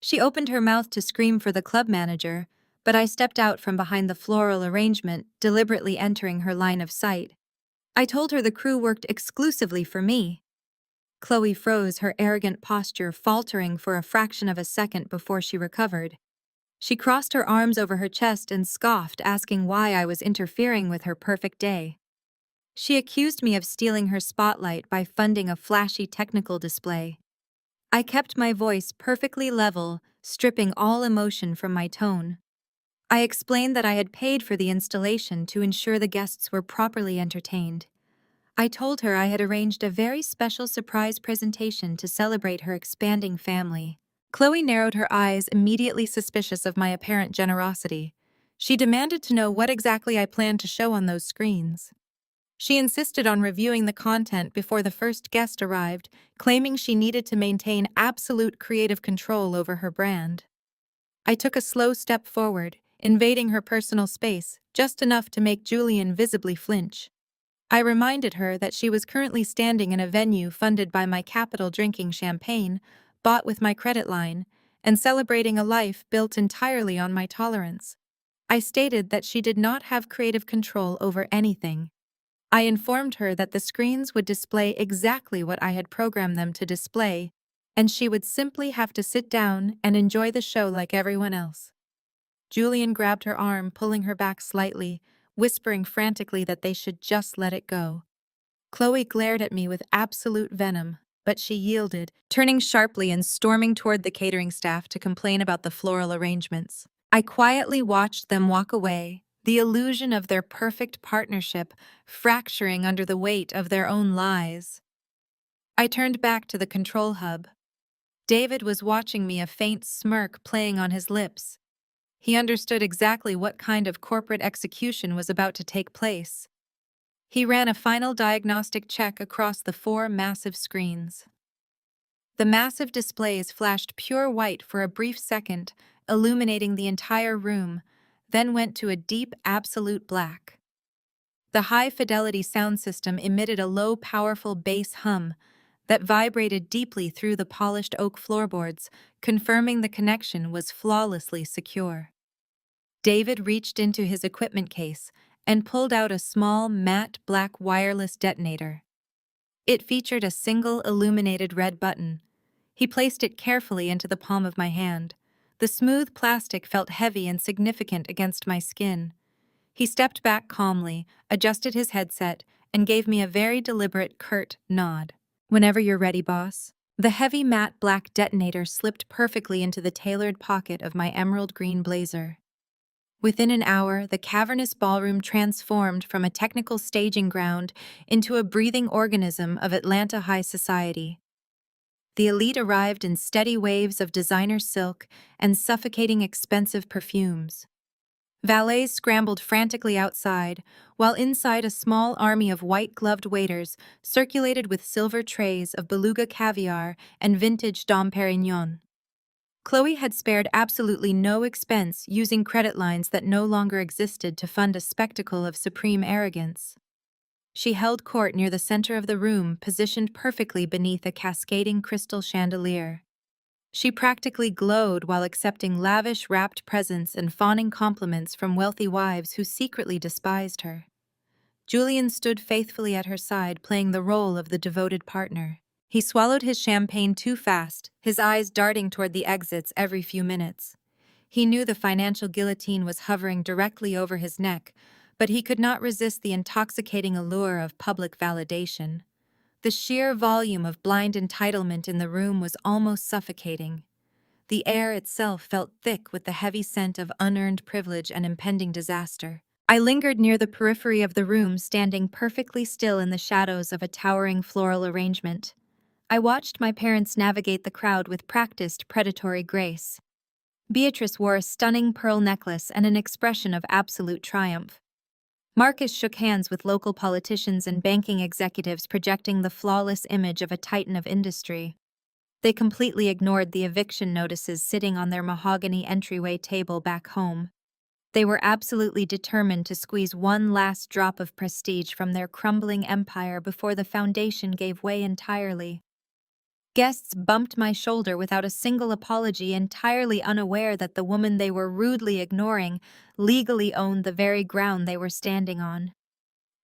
She opened her mouth to scream for the club manager, but I stepped out from behind the floral arrangement, deliberately entering her line of sight. I told her the crew worked exclusively for me. Chloe froze, her arrogant posture faltering for a fraction of a second before she recovered. She crossed her arms over her chest and scoffed, asking why I was interfering with her perfect day. She accused me of stealing her spotlight by funding a flashy technical display. I kept my voice perfectly level, stripping all emotion from my tone. I explained that I had paid for the installation to ensure the guests were properly entertained. I told her I had arranged a very special surprise presentation to celebrate her expanding family. Chloe narrowed her eyes, immediately suspicious of my apparent generosity. She demanded to know what exactly I planned to show on those screens. She insisted on reviewing the content before the first guest arrived, claiming she needed to maintain absolute creative control over her brand. I took a slow step forward, invading her personal space, just enough to make Julian visibly flinch. I reminded her that she was currently standing in a venue funded by my capital, drinking champagne, bought with my credit line, and celebrating a life built entirely on my tolerance. I stated that she did not have creative control over anything. I informed her that the screens would display exactly what I had programmed them to display, and she would simply have to sit down and enjoy the show like everyone else. Julian grabbed her arm, pulling her back slightly, whispering frantically that they should just let it go. Chloe glared at me with absolute venom, but she yielded, turning sharply and storming toward the catering staff to complain about the floral arrangements. I quietly watched them walk away, the illusion of their perfect partnership fracturing under the weight of their own lies. I turned back to the control hub. David was watching me, a faint smirk playing on his lips. He understood exactly what kind of corporate execution was about to take place. He ran a final diagnostic check across the 4 massive screens. The massive displays flashed pure white for a brief second, illuminating the entire room, then went to a deep, absolute black. The high-fidelity sound system emitted a low, powerful bass hum, that vibrated deeply through the polished oak floorboards, confirming the connection was flawlessly secure. David reached into his equipment case and pulled out a small, matte black wireless detonator. It featured a single illuminated red button. He placed it carefully into the palm of my hand. The smooth plastic felt heavy and significant against my skin. He stepped back calmly, adjusted his headset, and gave me a very deliberate, curt nod. "Whenever you're ready, boss." The heavy matte black detonator slipped perfectly into the tailored pocket of my emerald green blazer. Within an hour, the cavernous ballroom transformed from a technical staging ground into a breathing organism of Atlanta high society. The elite arrived in steady waves of designer silk and suffocating expensive perfumes. Valets scrambled frantically outside, while inside a small army of white-gloved waiters circulated with silver trays of beluga caviar and vintage Dom Perignon. Chloe had spared absolutely no expense using credit lines that no longer existed to fund a spectacle of supreme arrogance. She held court near the center of the room, positioned perfectly beneath a cascading crystal chandelier. She practically glowed while accepting lavish wrapped presents and fawning compliments from wealthy wives who secretly despised her. Julian stood faithfully at her side, playing the role of the devoted partner. He swallowed his champagne too fast, his eyes darting toward the exits every few minutes. He knew the financial guillotine was hovering directly over his neck, but he could not resist the intoxicating allure of public validation. The sheer volume of blind entitlement in the room was almost suffocating. The air itself felt thick with the heavy scent of unearned privilege and impending disaster. I lingered near the periphery of the room, standing perfectly still in the shadows of a towering floral arrangement. I watched my parents navigate the crowd with practiced predatory grace. Beatrice wore a stunning pearl necklace and an expression of absolute triumph. Marcus shook hands with local politicians and banking executives, projecting the flawless image of a titan of industry. They completely ignored the eviction notices sitting on their mahogany entryway table back home. They were absolutely determined to squeeze one last drop of prestige from their crumbling empire before the foundation gave way entirely. Guests bumped my shoulder without a single apology, entirely unaware that the woman they were rudely ignoring legally owned the very ground they were standing on.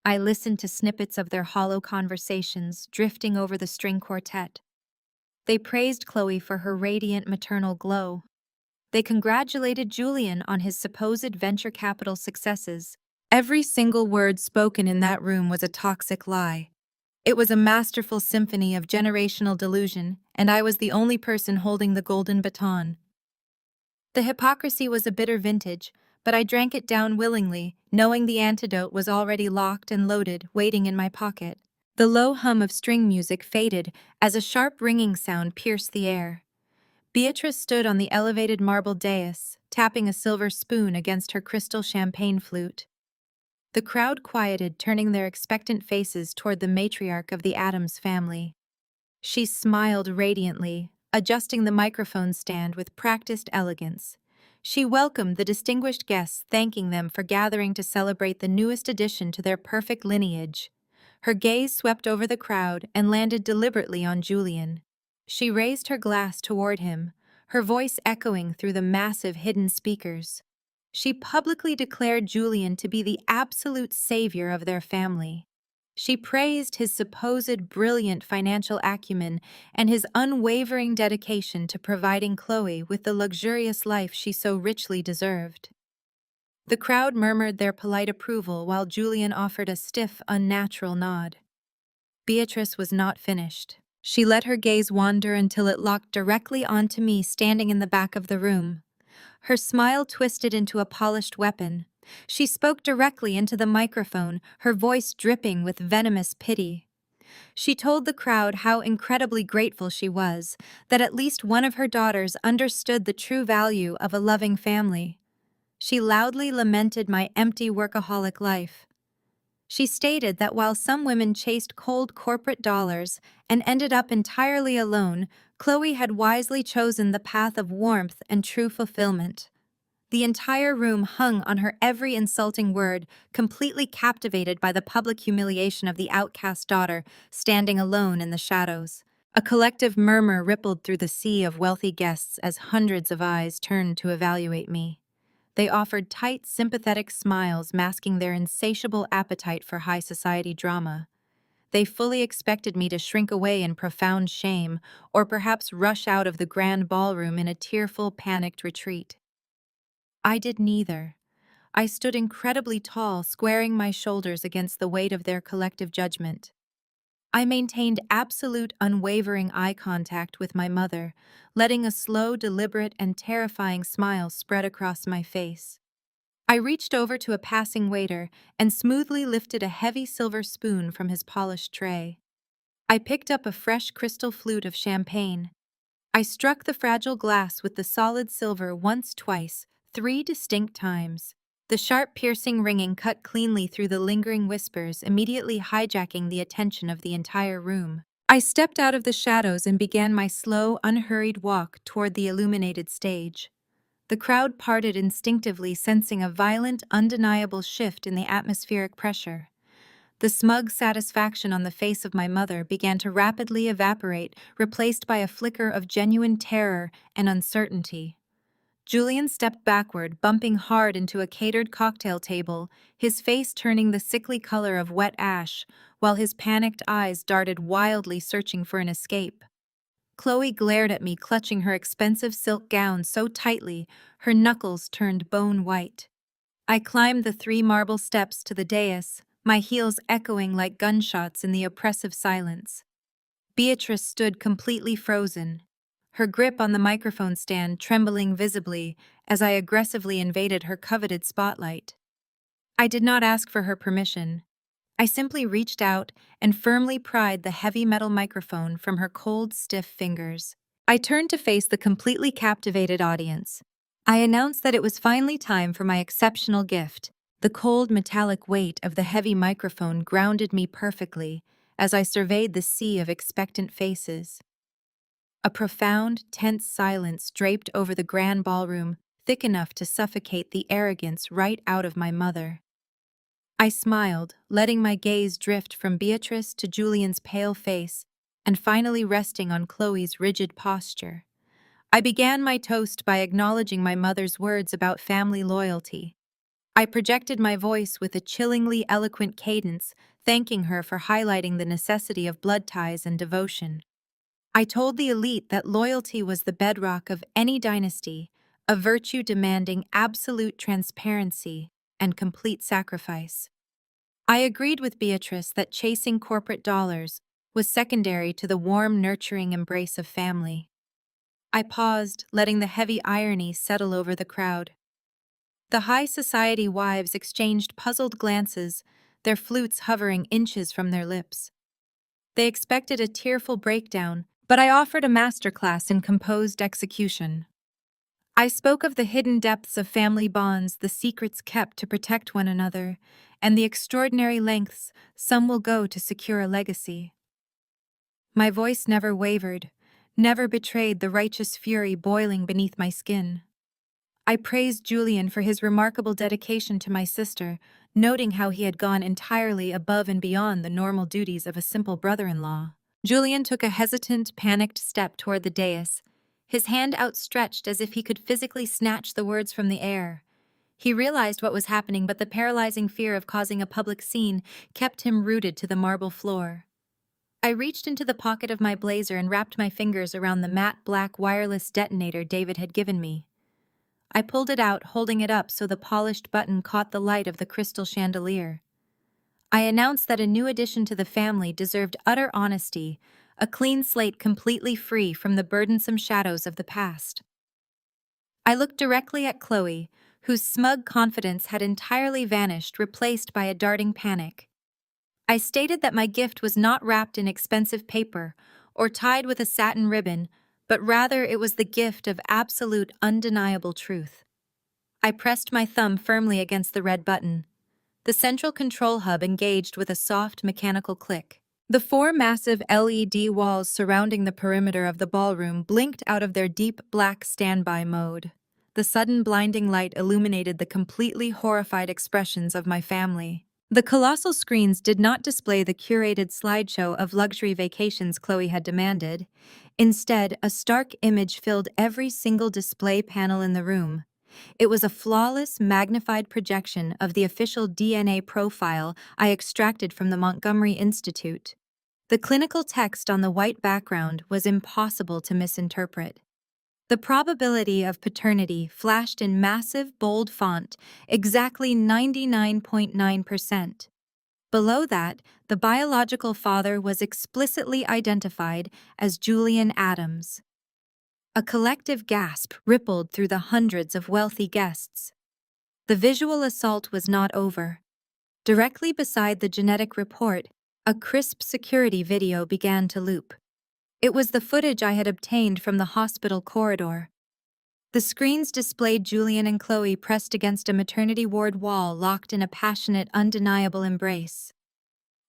I listened to snippets of their hollow conversations drifting over the string quartet. They praised Chloe for her radiant maternal glow. They congratulated Julian on his supposed venture capital successes. Every single word spoken in that room was a toxic lie. It was a masterful symphony of generational delusion, and I was the only person holding the golden baton. The hypocrisy was a bitter vintage, but I drank it down willingly, knowing the antidote was already locked and loaded, waiting in my pocket. The low hum of string music faded as a sharp ringing sound pierced the air. Beatrice stood on the elevated marble dais, tapping a silver spoon against her crystal champagne flute. The crowd quieted, turning their expectant faces toward the matriarch of the Addams family. She smiled radiantly, adjusting the microphone stand with practiced elegance. She welcomed the distinguished guests, thanking them for gathering to celebrate the newest addition to their perfect lineage. Her gaze swept over the crowd and landed deliberately on Julian. She raised her glass toward him, her voice echoing through the massive hidden speakers. She publicly declared Julian to be the absolute savior of their family. She praised his supposed brilliant financial acumen and his unwavering dedication to providing Chloe with the luxurious life she so richly deserved. The crowd murmured their polite approval while Julian offered a stiff, unnatural nod. Beatrice was not finished. She let her gaze wander until it locked directly onto me standing in the back of the room. Her smile twisted into a polished weapon. She spoke directly into the microphone, her voice dripping with venomous pity. She told the crowd how incredibly grateful she was, that at least one of her daughters understood the true value of a loving family. She loudly lamented my empty workaholic life. She stated that while some women chased cold corporate dollars and ended up entirely alone, Chloe had wisely chosen the path of warmth and true fulfillment. The entire room hung on her every insulting word, completely captivated by the public humiliation of the outcast daughter standing alone in the shadows. A collective murmur rippled through the sea of wealthy guests as hundreds of eyes turned to evaluate me. They offered tight, sympathetic smiles masking their insatiable appetite for high society drama. They fully expected me to shrink away in profound shame, or perhaps rush out of the grand ballroom in a tearful, panicked retreat. I did neither. I stood incredibly tall, squaring my shoulders against the weight of their collective judgment. I maintained absolute, unwavering eye contact with my mother, letting a slow, deliberate, and terrifying smile spread across my face. I reached over to a passing waiter and smoothly lifted a heavy silver spoon from his polished tray. I picked up a fresh crystal flute of champagne. I struck the fragile glass with the solid silver once, twice, 3 distinct times. The sharp, piercing ringing cut cleanly through the lingering whispers, immediately hijacking the attention of the entire room. I stepped out of the shadows and began my slow, unhurried walk toward the illuminated stage. The crowd parted instinctively, sensing a violent, undeniable shift in the atmospheric pressure. The smug satisfaction on the face of my mother began to rapidly evaporate, replaced by a flicker of genuine terror and uncertainty. Julian stepped backward, bumping hard into a catered cocktail table, his face turning the sickly color of wet ash, while his panicked eyes darted wildly, searching for an escape. Chloe glared at me, clutching her expensive silk gown so tightly, her knuckles turned bone white. I climbed the 3 marble steps to the dais, my heels echoing like gunshots in the oppressive silence. Beatrice stood completely frozen, her grip on the microphone stand trembling visibly as I aggressively invaded her coveted spotlight. I did not ask for her permission. I simply reached out and firmly pried the heavy metal microphone from her cold, stiff fingers. I turned to face the completely captivated audience. I announced that it was finally time for my exceptional gift. The cold, metallic weight of the heavy microphone grounded me perfectly as I surveyed the sea of expectant faces. A profound, tense silence draped over the grand ballroom, thick enough to suffocate the arrogance right out of my mother. I smiled, letting my gaze drift from Beatrice to Julian's pale face, and finally resting on Chloe's rigid posture. I began my toast by acknowledging my mother's words about family loyalty. I projected my voice with a chillingly eloquent cadence, thanking her for highlighting the necessity of blood ties and devotion. I told the elite that loyalty was the bedrock of any dynasty, a virtue demanding absolute transparency and complete sacrifice. I agreed with Beatrice that chasing corporate dollars was secondary to the warm, nurturing embrace of family. I paused, letting the heavy irony settle over the crowd. The high society wives exchanged puzzled glances, their flutes hovering inches from their lips. They expected a tearful breakdown, but I offered a masterclass in composed execution. I spoke of the hidden depths of family bonds, the secrets kept to protect one another, and the extraordinary lengths some will go to secure a legacy. My voice never wavered, never betrayed the righteous fury boiling beneath my skin. I praised Julian for his remarkable dedication to my sister, noting how he had gone entirely above and beyond the normal duties of a simple brother-in-law. Julian took a hesitant, panicked step toward the dais, his hand outstretched as if he could physically snatch the words from the air. He realized what was happening, but the paralyzing fear of causing a public scene kept him rooted to the marble floor. I reached into the pocket of my blazer and wrapped my fingers around the matte black wireless detonator David had given me. I pulled it out, holding it up so the polished button caught the light of the crystal chandelier. I announced that a new addition to the family deserved utter honesty, a clean slate completely free from the burdensome shadows of the past. I looked directly at Chloe, whose smug confidence had entirely vanished, replaced by a darting panic. I stated that my gift was not wrapped in expensive paper or tied with a satin ribbon, but rather it was the gift of absolute, undeniable truth. I pressed my thumb firmly against the red button. The central control hub engaged with a soft mechanical click. The 4 massive LED walls surrounding the perimeter of the ballroom blinked out of their deep black standby mode. The sudden blinding light illuminated the completely horrified expressions of my family. The colossal screens did not display the curated slideshow of luxury vacations Chloe had demanded. Instead, a stark image filled every single display panel in the room. It was a flawless, magnified projection of the official DNA profile I extracted from the Montgomery Institute. The clinical text on the white background was impossible to misinterpret. The probability of paternity flashed in massive, bold font, exactly 99.9%. Below that, the biological father was explicitly identified as Julian Adams. A collective gasp rippled through the hundreds of wealthy guests. The visual assault was not over. Directly beside the genetic report, a crisp security video began to loop. It was the footage I had obtained from the hospital corridor. The screens displayed Julian and Chloe pressed against a maternity ward wall, locked in a passionate, undeniable embrace.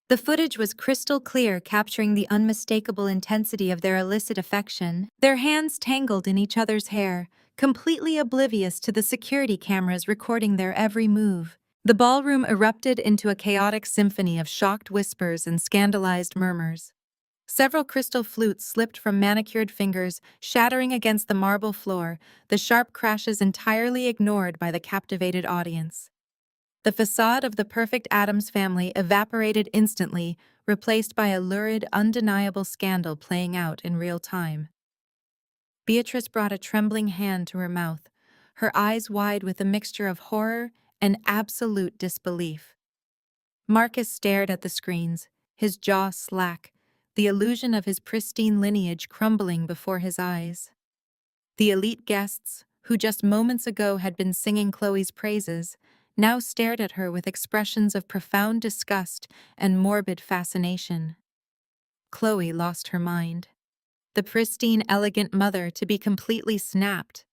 The footage was crystal clear, capturing the unmistakable intensity of their illicit affection, their hands tangled in each other's hair, completely oblivious to the security cameras recording their every move. The ballroom erupted into a chaotic symphony of shocked whispers and scandalized murmurs. Several crystal flutes slipped from manicured fingers, shattering against the marble floor, the sharp crashes entirely ignored by the captivated audience. The facade of the perfect Addams family evaporated instantly, replaced by a lurid, undeniable scandal playing out in real time. Beatrice brought a trembling hand to her mouth, her eyes wide with a mixture of horror and absolute disbelief. Marcus stared at the screens, his jaw slack, the illusion of his pristine lineage crumbling before his eyes. The elite guests, who just moments ago had been singing Chloe's praises, now stared at her with expressions of profound disgust and morbid fascination. Chloe lost her mind. The pristine, elegant mother to be completely snapped.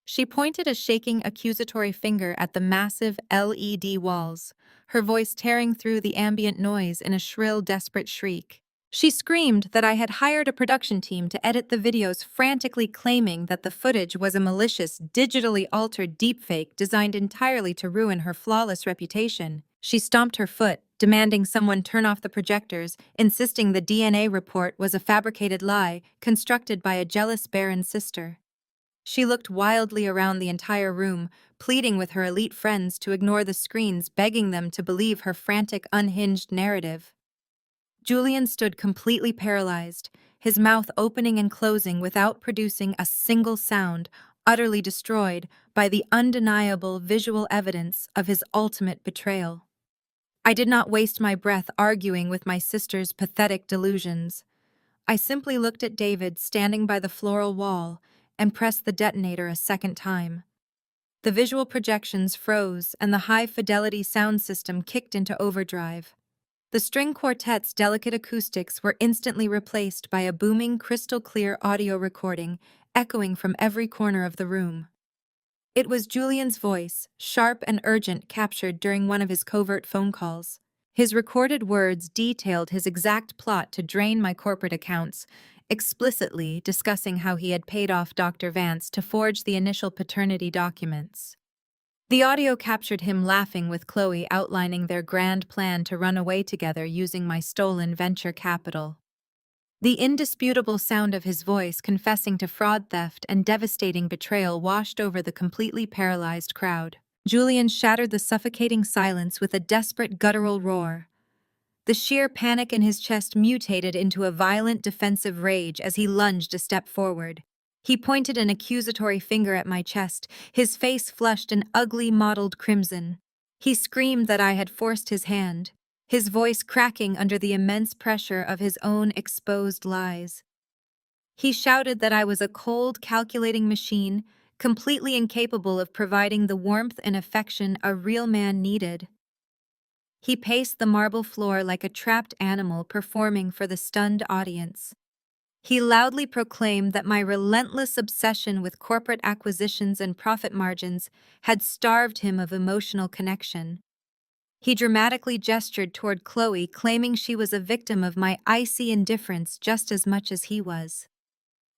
She pointed a shaking, accusatory finger at the massive LED walls, her voice tearing through the ambient noise in a shrill, desperate shriek. She screamed that I had hired a production team to edit the videos, frantically claiming that the footage was a malicious, digitally altered deepfake designed entirely to ruin her flawless reputation. She stomped her foot, demanding someone turn off the projectors, insisting the DNA report was a fabricated lie constructed by a jealous barren sister. She looked wildly around the entire room, pleading with her elite friends to ignore the screens, begging them to believe her frantic, unhinged narrative. Julian stood completely paralyzed, his mouth opening and closing without producing a single sound, utterly destroyed by the undeniable visual evidence of his ultimate betrayal. I did not waste my breath arguing with my sister's pathetic delusions. I simply looked at David standing by the floral wall and pressed the detonator a second time. The visual projections froze and the high-fidelity sound system kicked into overdrive. The string quartet's delicate acoustics were instantly replaced by a booming, crystal-clear audio recording echoing from every corner of the room. It was Julian's voice, sharp and urgent, captured during one of his covert phone calls. His recorded words detailed his exact plot to drain my corporate accounts, explicitly discussing how he had paid off Dr. Vance to forge the initial paternity documents. The audio captured him laughing with Chloe, outlining their grand plan to run away together using my stolen venture capital. The indisputable sound of his voice confessing to fraud, theft, and devastating betrayal washed over the completely paralyzed crowd. Julian shattered the suffocating silence with a desperate guttural roar. The sheer panic in his chest mutated into a violent defensive rage as he lunged a step forward. He pointed an accusatory finger at my chest, his face flushed an ugly mottled crimson. He screamed that I had forced his hand, his voice cracking under the immense pressure of his own exposed lies. He shouted that I was a cold, calculating machine, completely incapable of providing the warmth and affection a real man needed. He paced the marble floor like a trapped animal performing for the stunned audience. He loudly proclaimed that my relentless obsession with corporate acquisitions and profit margins had starved him of emotional connection. He dramatically gestured toward Chloe, claiming she was a victim of my icy indifference just as much as he was.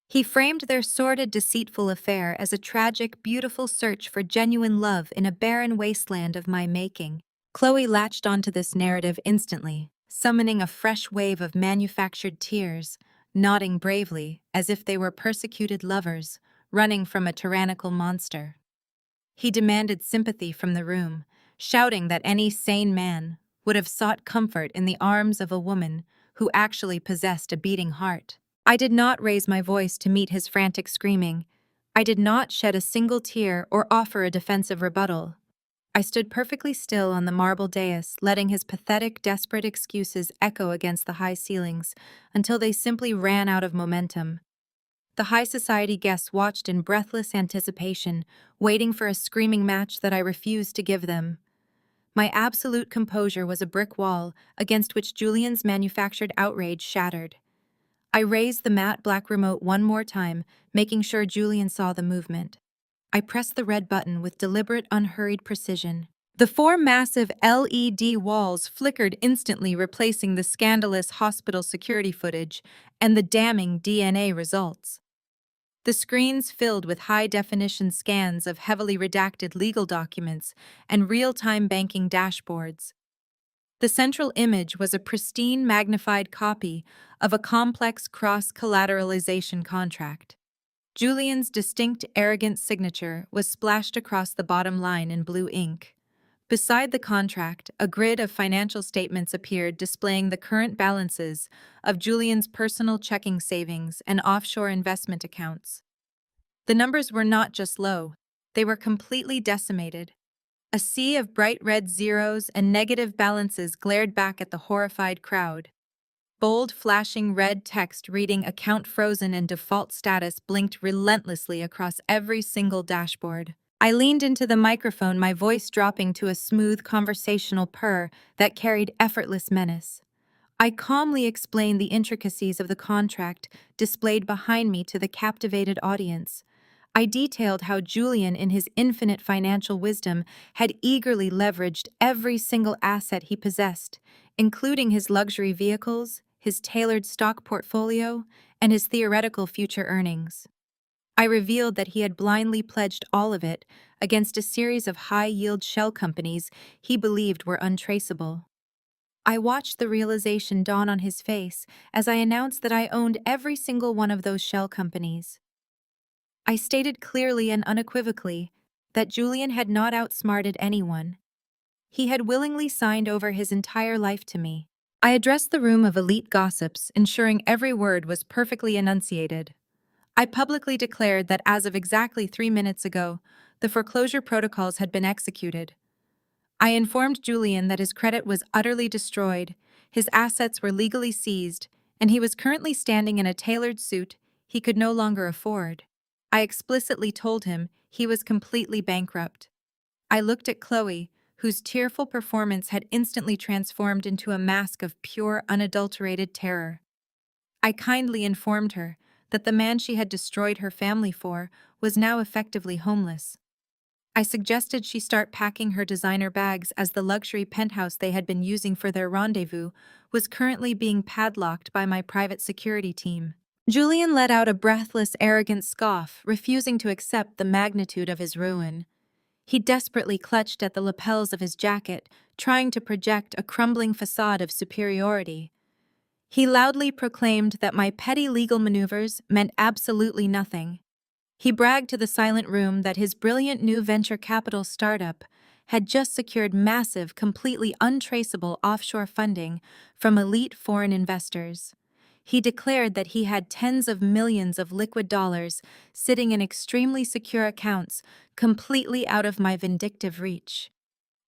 He framed their sordid, deceitful affair as a tragic, beautiful search for genuine love in a barren wasteland of my making. Chloe latched onto this narrative instantly, summoning a fresh wave of manufactured tears, nodding bravely as if they were persecuted lovers running from a tyrannical monster. He demanded sympathy from the room, shouting that any sane man would have sought comfort in the arms of a woman who actually possessed a beating heart. I did not raise my voice to meet his frantic screaming. I did not shed a single tear or offer a defensive rebuttal. I stood perfectly still on the marble dais, letting his pathetic, desperate excuses echo against the high ceilings until they simply ran out of momentum. The high society guests watched in breathless anticipation, waiting for a screaming match that I refused to give them. My absolute composure was a brick wall against which Julian's manufactured outrage shattered. I raised the matte black remote one more time, making sure Julian saw the movement. I pressed the red button with deliberate, unhurried precision. The four massive LED walls flickered instantly, replacing the scandalous hospital security footage and the damning DNA results. The screens filled with high-definition scans of heavily redacted legal documents and real-time banking dashboards. The central image was a pristine, magnified copy of a complex cross-collateralization contract. Julian's distinct, arrogant signature was splashed across the bottom line in blue ink. Beside the contract, a grid of financial statements appeared displaying the current balances of Julian's personal checking savings and offshore investment accounts. The numbers were not just low, they were completely decimated. A sea of bright red zeros and negative balances glared back at the horrified crowd. Bold, flashing red text reading "Account frozen" and "Default status" blinked relentlessly across every single dashboard. I leaned into the microphone, my voice dropping to a smooth conversational purr that carried effortless menace. I calmly explained the intricacies of the contract displayed behind me to the captivated audience. I detailed how Julian, in his infinite financial wisdom, had eagerly leveraged every single asset he possessed, including his luxury vehicles, his tailored stock portfolio, and his theoretical future earnings. I revealed that he had blindly pledged all of it against a series of high-yield shell companies he believed were untraceable. I watched the realization dawn on his face as I announced that I owned every single one of those shell companies. I stated clearly and unequivocally that Julian had not outsmarted anyone. He had willingly signed over his entire life to me. I addressed the room of elite gossips, ensuring every word was perfectly enunciated. I publicly declared that as of exactly 3 minutes ago, the foreclosure protocols had been executed. I informed Julian that his credit was utterly destroyed, his assets were legally seized, and he was currently standing in a tailored suit he could no longer afford. I explicitly told him he was completely bankrupt. I looked at Chloe, whose tearful performance had instantly transformed into a mask of pure, unadulterated terror. I kindly informed her that the man she had destroyed her family for was now effectively homeless. I suggested she start packing her designer bags as the luxury penthouse they had been using for their rendezvous was currently being padlocked by my private security team. Julian let out a breathless, arrogant scoff, refusing to accept the magnitude of his ruin. He desperately clutched at the lapels of his jacket, trying to project a crumbling facade of superiority. He loudly proclaimed that my petty legal maneuvers meant absolutely nothing. He bragged to the silent room that his brilliant new venture capital startup had just secured massive, completely untraceable offshore funding from elite foreign investors. He declared that he had tens of millions of liquid dollars sitting in extremely secure accounts, completely out of my vindictive reach.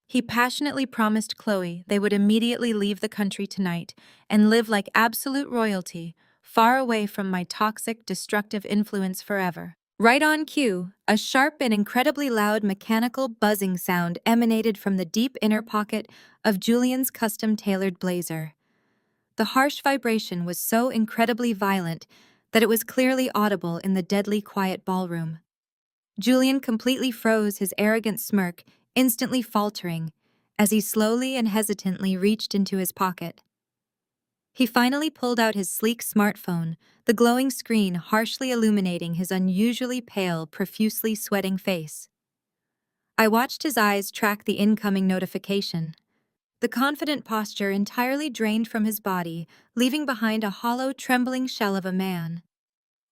He passionately promised Chloe they would immediately leave the country tonight and live like absolute royalty, far away from my toxic, destructive influence forever. Right on cue, a sharp and incredibly loud mechanical buzzing sound emanated from the deep inner pocket of Julian's custom-tailored blazer. The harsh vibration was so incredibly violent that it was clearly audible in the deadly quiet ballroom. Julian completely froze, his arrogant smirk instantly faltering as he slowly and hesitantly reached into his pocket. He finally pulled out his sleek smartphone, the glowing screen harshly illuminating his unusually pale, profusely sweating face. I watched his eyes track the incoming notification, The confident posture entirely drained from his body, leaving behind a hollow, trembling shell of a man.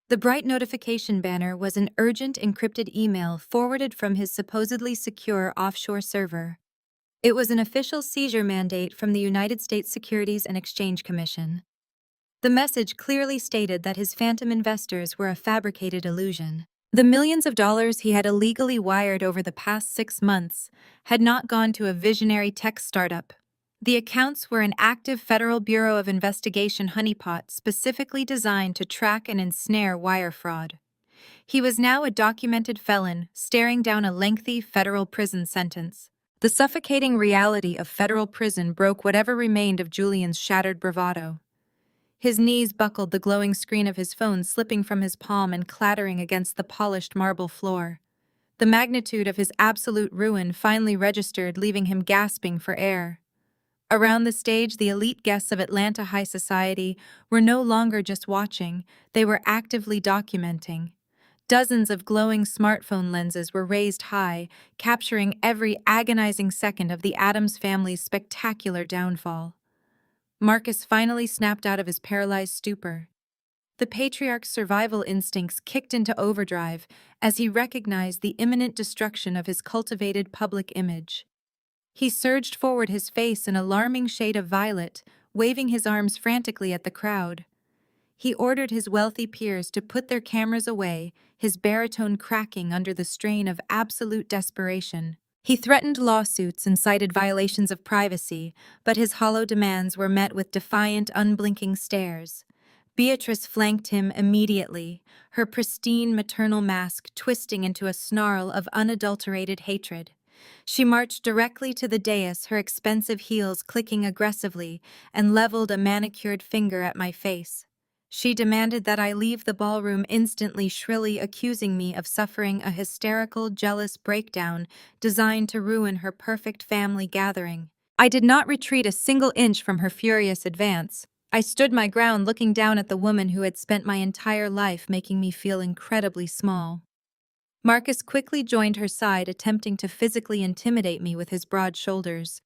The bright notification banner was an urgent encrypted email forwarded from his supposedly secure offshore server. It was an official seizure mandate from the United States Securities and Exchange Commission. The message clearly stated that his phantom investors were a fabricated illusion. The millions of dollars he had illegally wired over the past 6 months had not gone to a visionary tech startup. The accounts were an active Federal Bureau of Investigation honeypot specifically designed to track and ensnare wire fraud. He was now a documented felon, staring down a lengthy federal prison sentence. The suffocating reality of federal prison broke whatever remained of Julian's shattered bravado. His knees buckled, the glowing screen of his phone slipping from his palm and clattering against the polished marble floor. The magnitude of his absolute ruin finally registered, leaving him gasping for air. Around the stage, the elite guests of Atlanta high society were no longer just watching, they were actively documenting. Dozens of glowing smartphone lenses were raised high, capturing every agonizing second of the Addams family's spectacular downfall. Marcus finally snapped out of his paralyzed stupor. The patriarch's survival instincts kicked into overdrive as he recognized the imminent destruction of his cultivated public image. He surged forward, his face an alarming shade of violet, waving his arms frantically at the crowd. He ordered his wealthy peers to put their cameras away, his baritone cracking under the strain of absolute desperation. He threatened lawsuits and cited violations of privacy, but his hollow demands were met with defiant, unblinking stares. Beatrice flanked him immediately, her pristine maternal mask twisting into a snarl of unadulterated hatred. She marched directly to the dais, her expensive heels clicking aggressively, and leveled a manicured finger at my face. She demanded that I leave the ballroom instantly, shrilly accusing me of suffering a hysterical, jealous breakdown designed to ruin her perfect family gathering. I did not retreat a single inch from her furious advance. I stood my ground, looking down at the woman who had spent my entire life making me feel incredibly small. Marcus quickly joined her side, attempting to physically intimidate me with his broad shoulders.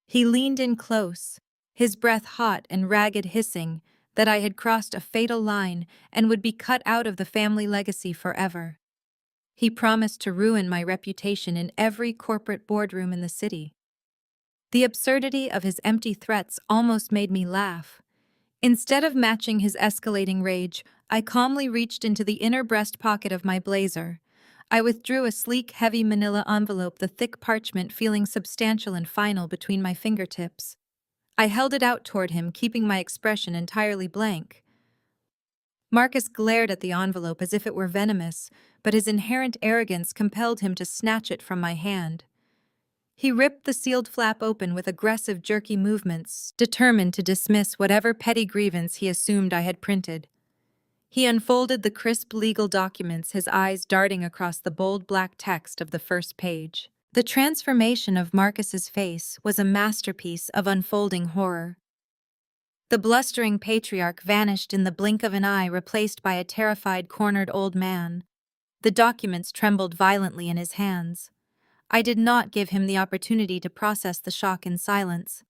He leaned in close, his breath hot and ragged, hissing that I had crossed a fatal line and would be cut out of the family legacy forever. He promised to ruin my reputation in every corporate boardroom in the city. The absurdity of his empty threats almost made me laugh. Instead of matching his escalating rage, I calmly reached into the inner breast pocket of my blazer. I withdrew a sleek, heavy manila envelope, the thick parchment feeling substantial and final between my fingertips. I held it out toward him, keeping my expression entirely blank. Marcus glared at the envelope as if it were venomous, but his inherent arrogance compelled him to snatch it from my hand. He ripped the sealed flap open with aggressive, jerky movements, determined to dismiss whatever petty grievance he assumed I had printed. He unfolded the crisp legal documents, his eyes darting across the bold black text of the first page. The transformation of Marcus's face was a masterpiece of unfolding horror. The blustering patriarch vanished in the blink of an eye, replaced by a terrified, cornered old man. The documents trembled violently in his hands. I did not give him the opportunity to process the shock in silence.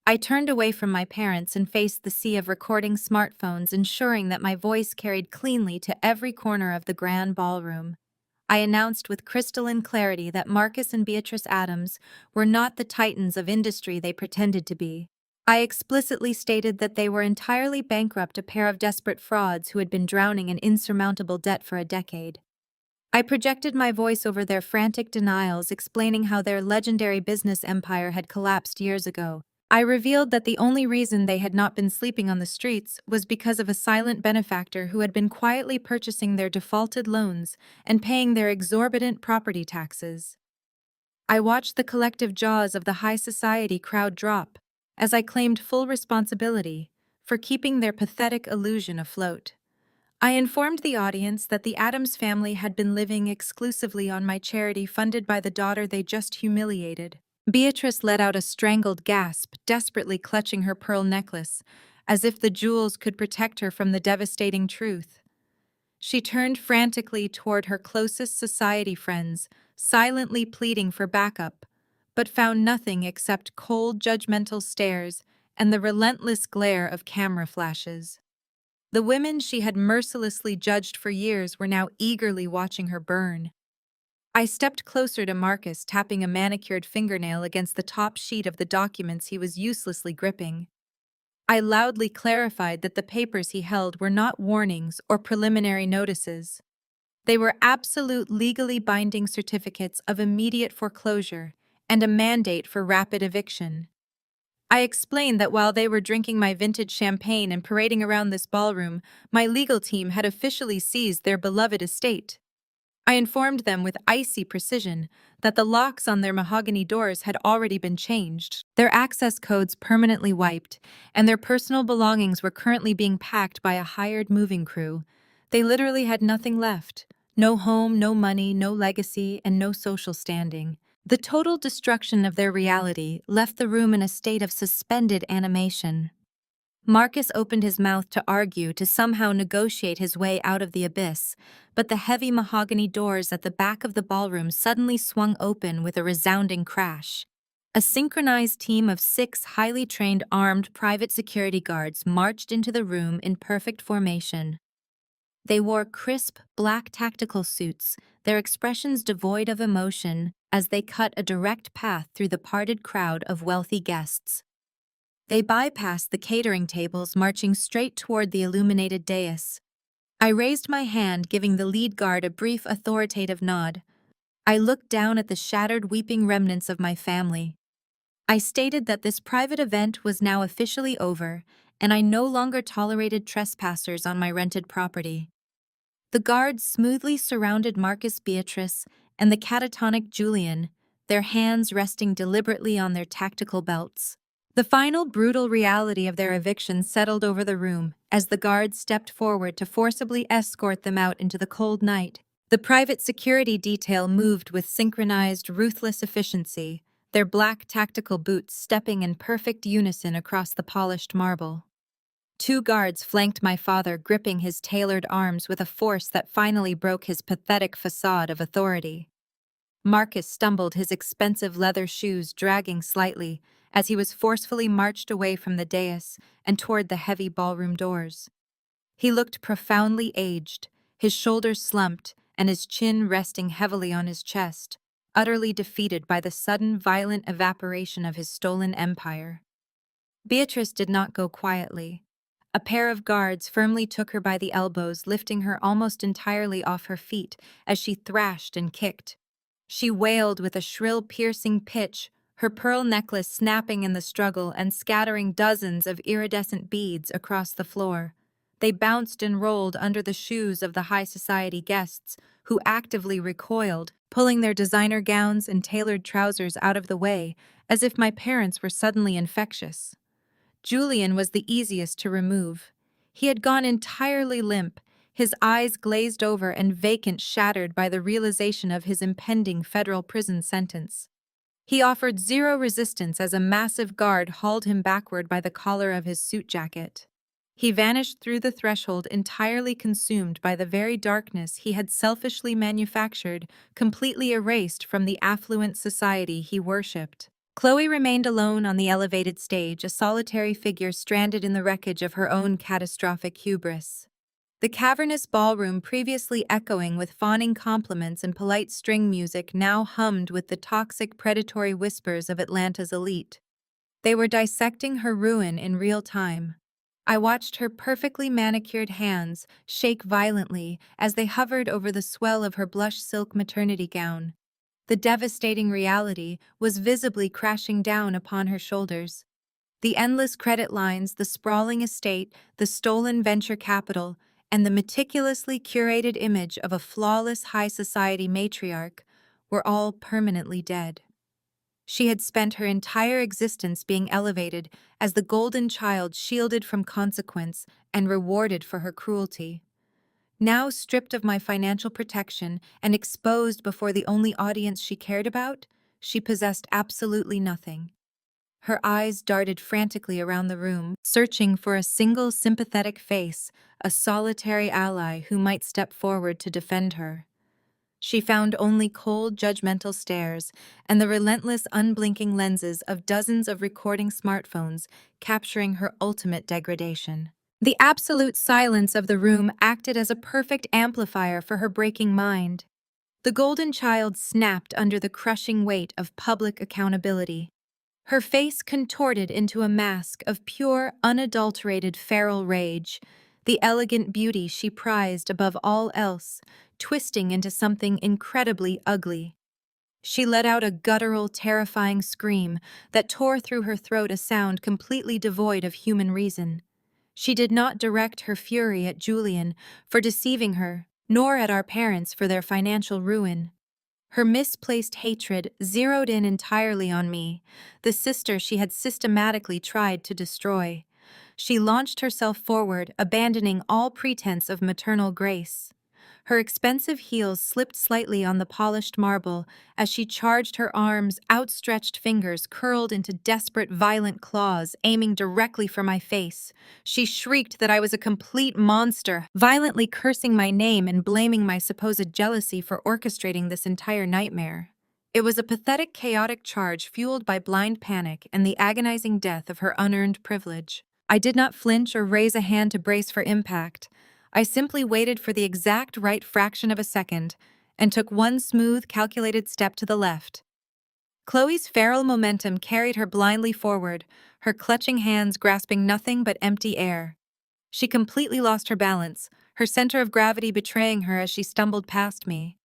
I turned away from my parents and faced the sea of recording smartphones, ensuring that my voice carried cleanly to every corner of the grand ballroom. I announced with crystalline clarity that Marcus and Beatrice Addams were not the titans of industry they pretended to be. I explicitly stated that they were entirely bankrupt, a pair of desperate frauds who had been drowning in insurmountable debt for a decade. I projected my voice over their frantic denials, explaining how their legendary business empire had collapsed years ago. I revealed that the only reason they had not been sleeping on the streets was because of a silent benefactor who had been quietly purchasing their defaulted loans and paying their exorbitant property taxes. I watched the collective jaws of the high society crowd drop as I claimed full responsibility for keeping their pathetic illusion afloat. I informed the audience that the Addams family had been living exclusively on my charity funded by the daughter they just humiliated. Beatrice let out a strangled gasp, desperately clutching her pearl necklace, as if the jewels could protect her from the devastating truth. She turned frantically toward her closest society friends, silently pleading for backup, but found nothing except cold, judgmental stares and the relentless glare of camera flashes. The women she had mercilessly judged for years were now eagerly watching her burn. I stepped closer to Marcus, tapping a manicured fingernail against the top sheet of the documents he was uselessly gripping. I loudly clarified that the papers he held were not warnings or preliminary notices. They were absolute legally binding certificates of immediate foreclosure and a mandate for rapid eviction. I explained that while they were drinking my vintage champagne and parading around this ballroom, my legal team had officially seized their beloved estate. I informed them with icy precision that the locks on their mahogany doors had already been changed, their access codes permanently wiped, and their personal belongings were currently being packed by a hired moving crew. They literally had nothing left. No home, no money, no legacy, and no social standing. The total destruction of their reality left the room in a state of suspended animation. Marcus opened his mouth to argue to somehow negotiate his way out of the abyss, but the heavy mahogany doors at the back of the ballroom suddenly swung open with a resounding crash. A synchronized team of 6 highly trained armed private security guards marched into the room in perfect formation. They wore crisp, black tactical suits, their expressions devoid of emotion as they cut a direct path through the parted crowd of wealthy guests. They bypassed the catering tables, marching straight toward the illuminated dais. I raised my hand, giving the lead guard a brief authoritative nod. I looked down at the shattered, weeping remnants of my family. I stated that this private event was now officially over, and I no longer tolerated trespassers on my rented property. The guards smoothly surrounded Marcus Beatrice and the catatonic Julian, their hands resting deliberately on their tactical belts. The final brutal reality of their eviction settled over the room as the guards stepped forward to forcibly escort them out into the cold night. The private security detail moved with synchronized, ruthless efficiency, their black tactical boots stepping in perfect unison across the polished marble. 2 guards flanked my father, gripping his tailored arms with a force that finally broke his pathetic facade of authority. Marcus stumbled, his expensive leather shoes dragging slightly, as he was forcefully marched away from the dais and toward the heavy ballroom doors. He looked profoundly aged, his shoulders slumped and his chin resting heavily on his chest, utterly defeated by the sudden, violent evaporation of his stolen empire. Beatrice did not go quietly. A pair of guards firmly took her by the elbows, lifting her almost entirely off her feet as she thrashed and kicked. She wailed with a shrill, piercing pitch, her pearl necklace snapping in the struggle and scattering dozens of iridescent beads across the floor. They bounced and rolled under the shoes of the high society guests, who actively recoiled, pulling their designer gowns and tailored trousers out of the way, as if my parents were suddenly infectious. Julian was the easiest to remove. He had gone entirely limp, his eyes glazed over and vacant, shattered by the realization of his impending federal prison sentence. He offered zero resistance as a massive guard hauled him backward by the collar of his suit jacket. He vanished through the threshold, entirely consumed by the very darkness he had selfishly manufactured, completely erased from the affluent society he worshipped. Chloe remained alone on the elevated stage, a solitary figure stranded in the wreckage of her own catastrophic hubris. The cavernous ballroom, previously echoing with fawning compliments and polite string music, now hummed with the toxic, predatory whispers of Atlanta's elite. They were dissecting her ruin in real time. I watched her perfectly manicured hands shake violently as they hovered over the swell of her blush silk maternity gown. The devastating reality was visibly crashing down upon her shoulders. The endless credit lines, the sprawling estate, the stolen venture capital, and the meticulously curated image of a flawless high society matriarch were all permanently dead. She had spent her entire existence being elevated as the golden child, shielded from consequence and rewarded for her cruelty. Now stripped of my financial protection and exposed before the only audience she cared about, she possessed absolutely nothing. Her eyes darted frantically around the room, searching for a single sympathetic face, a solitary ally who might step forward to defend her. She found only cold, judgmental stares and the relentless, unblinking lenses of dozens of recording smartphones capturing her ultimate degradation. The absolute silence of the room acted as a perfect amplifier for her breaking mind. The golden child snapped under the crushing weight of public accountability. Her face contorted into a mask of pure, unadulterated feral rage, the elegant beauty she prized above all else, twisting into something incredibly ugly. She let out a guttural, terrifying scream that tore through her throat, a sound completely devoid of human reason. She did not direct her fury at Julian for deceiving her, nor at our parents for their financial ruin. Her misplaced hatred zeroed in entirely on me, the sister she had systematically tried to destroy. She launched herself forward, abandoning all pretense of maternal grace. Her expensive heels slipped slightly on the polished marble as she charged, her arms, outstretched fingers curled into desperate, violent claws, aiming directly for my face. She shrieked that I was a complete monster, violently cursing my name and blaming my supposed jealousy for orchestrating this entire nightmare. It was a pathetic, chaotic charge fueled by blind panic and the agonizing death of her unearned privilege. I did not flinch or raise a hand to brace for impact. I simply waited for the exact right fraction of a second and took one smooth, calculated step to the left. Chloe's feral momentum carried her blindly forward, her clutching hands grasping nothing but empty air. She completely lost her balance, her center of gravity betraying her as she stumbled past me.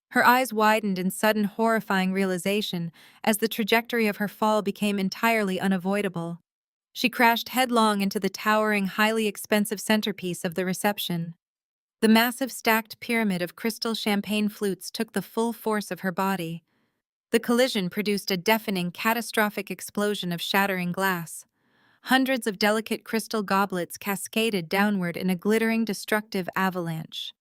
Her eyes widened in sudden, horrifying realization as the trajectory of her fall became entirely unavoidable. She crashed headlong into the towering, highly expensive centerpiece of the reception. The massive stacked pyramid of crystal champagne flutes took the full force of her body. The collision produced a deafening, catastrophic explosion of shattering glass. Hundreds of delicate crystal goblets cascaded downward in a glittering, destructive avalanche.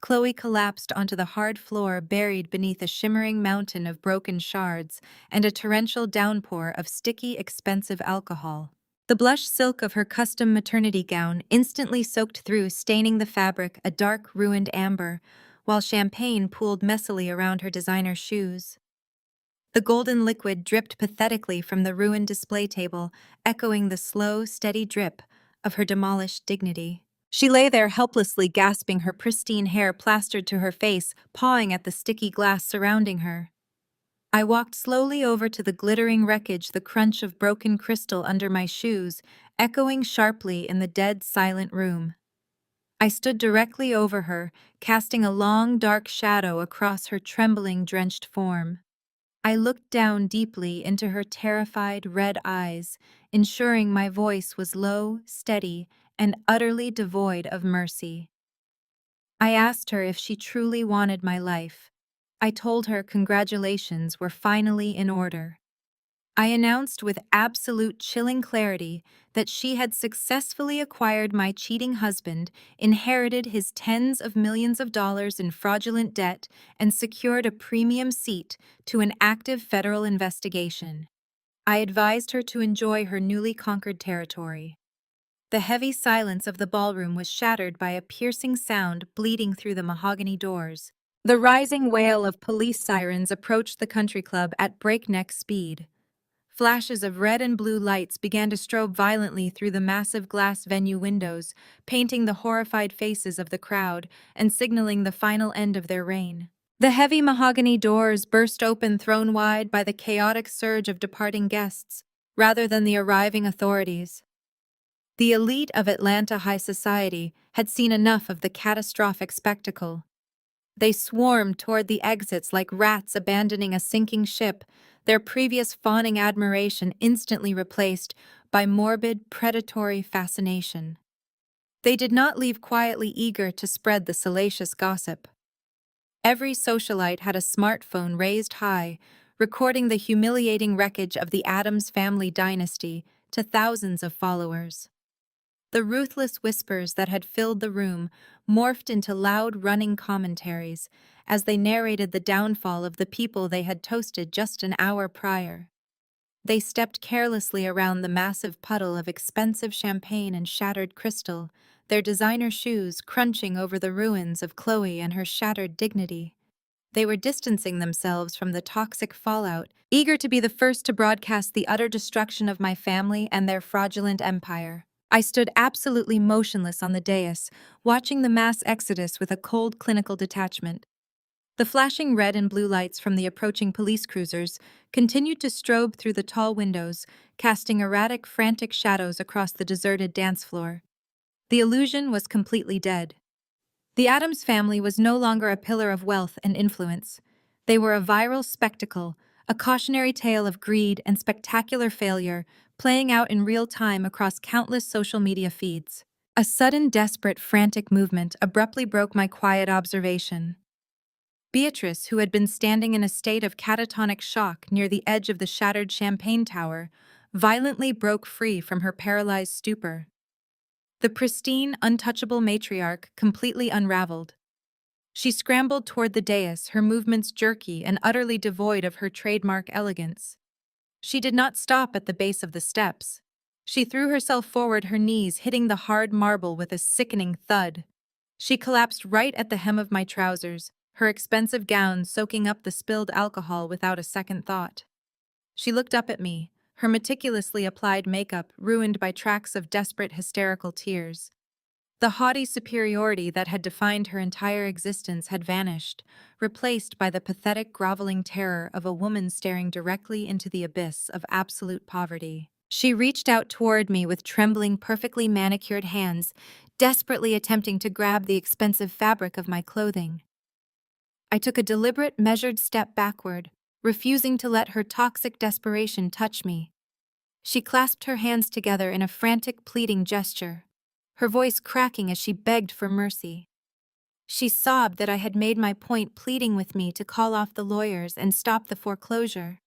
Chloe collapsed onto the hard floor, buried beneath a shimmering mountain of broken shards and a torrential downpour of sticky, expensive alcohol. The blush silk of her custom maternity gown instantly soaked through, staining the fabric a dark, ruined amber, while champagne pooled messily around her designer shoes. The golden liquid dripped pathetically from the ruined display table, echoing the slow, steady drip of her demolished dignity. She lay there helplessly, gasping, her pristine hair plastered to her face, pawing at the sticky glass surrounding her. I walked slowly over to the glittering wreckage, the crunch of broken crystal under my shoes, echoing sharply in the dead, silent room. I stood directly over her, casting a long, dark shadow across her trembling, drenched form. I looked down deeply into her terrified, red eyes, ensuring my voice was low, steady, and utterly devoid of mercy. I asked her if she truly wanted my life. I told her congratulations were finally in order. I announced with absolute chilling clarity that she had successfully acquired my cheating husband, inherited his tens of millions of dollars in fraudulent debt, and secured a premium seat to an active federal investigation. I advised her to enjoy her newly conquered territory. The heavy silence of the ballroom was shattered by a piercing sound bleeding through the mahogany doors. The rising wail of police sirens approached the country club at breakneck speed. Flashes of red and blue lights began to strobe violently through the massive glass venue windows, painting the horrified faces of the crowd and signaling the final end of their reign. The heavy mahogany doors burst open, thrown wide by the chaotic surge of departing guests, rather than the arriving authorities. The elite of Atlanta high society had seen enough of the catastrophic spectacle. They swarmed toward the exits like rats abandoning a sinking ship, their previous fawning admiration instantly replaced by morbid, predatory fascination. They did not leave quietly, eager to spread the salacious gossip. Every socialite had a smartphone raised high, recording the humiliating wreckage of the Addams family dynasty to thousands of followers. The ruthless whispers that had filled the room morphed into loud, running commentaries as they narrated the downfall of the people they had toasted just an hour prior. They stepped carelessly around the massive puddle of expensive champagne and shattered crystal, their designer shoes crunching over the ruins of Chloe and her shattered dignity. They were distancing themselves from the toxic fallout, eager to be the first to broadcast the utter destruction of my family and their fraudulent empire. I stood absolutely motionless on the dais, watching the mass exodus with a cold clinical detachment. The flashing red and blue lights from the approaching police cruisers continued to strobe through the tall windows, casting erratic, frantic shadows across the deserted dance floor. The illusion was completely dead. The Addams family was no longer a pillar of wealth and influence. They were a viral spectacle, a cautionary tale of greed and spectacular failure, playing out in real time across countless social media feeds. A sudden, desperate, frantic movement abruptly broke my quiet observation. Beatrice, who had been standing in a state of catatonic shock near the edge of the shattered champagne tower, violently broke free from her paralyzed stupor. The pristine, untouchable matriarch completely unraveled. She scrambled toward the dais, her movements jerky and utterly devoid of her trademark elegance. She did not stop at the base of the steps. She threw herself forward, her knees hitting the hard marble with a sickening thud. She collapsed right at the hem of my trousers, her expensive gown soaking up the spilled alcohol without a second thought. She looked up at me, her meticulously applied makeup ruined by tracks of desperate hysterical tears. The haughty superiority that had defined her entire existence had vanished, replaced by the pathetic groveling terror of a woman staring directly into the abyss of absolute poverty. She reached out toward me with trembling, perfectly manicured hands, desperately attempting to grab the expensive fabric of my clothing. I took a deliberate, measured step backward, refusing to let her toxic desperation touch me. She clasped her hands together in a frantic, pleading gesture, her voice cracking as she begged for mercy. She sobbed that I had made my point, pleading with me to call off the lawyers and stop the foreclosure.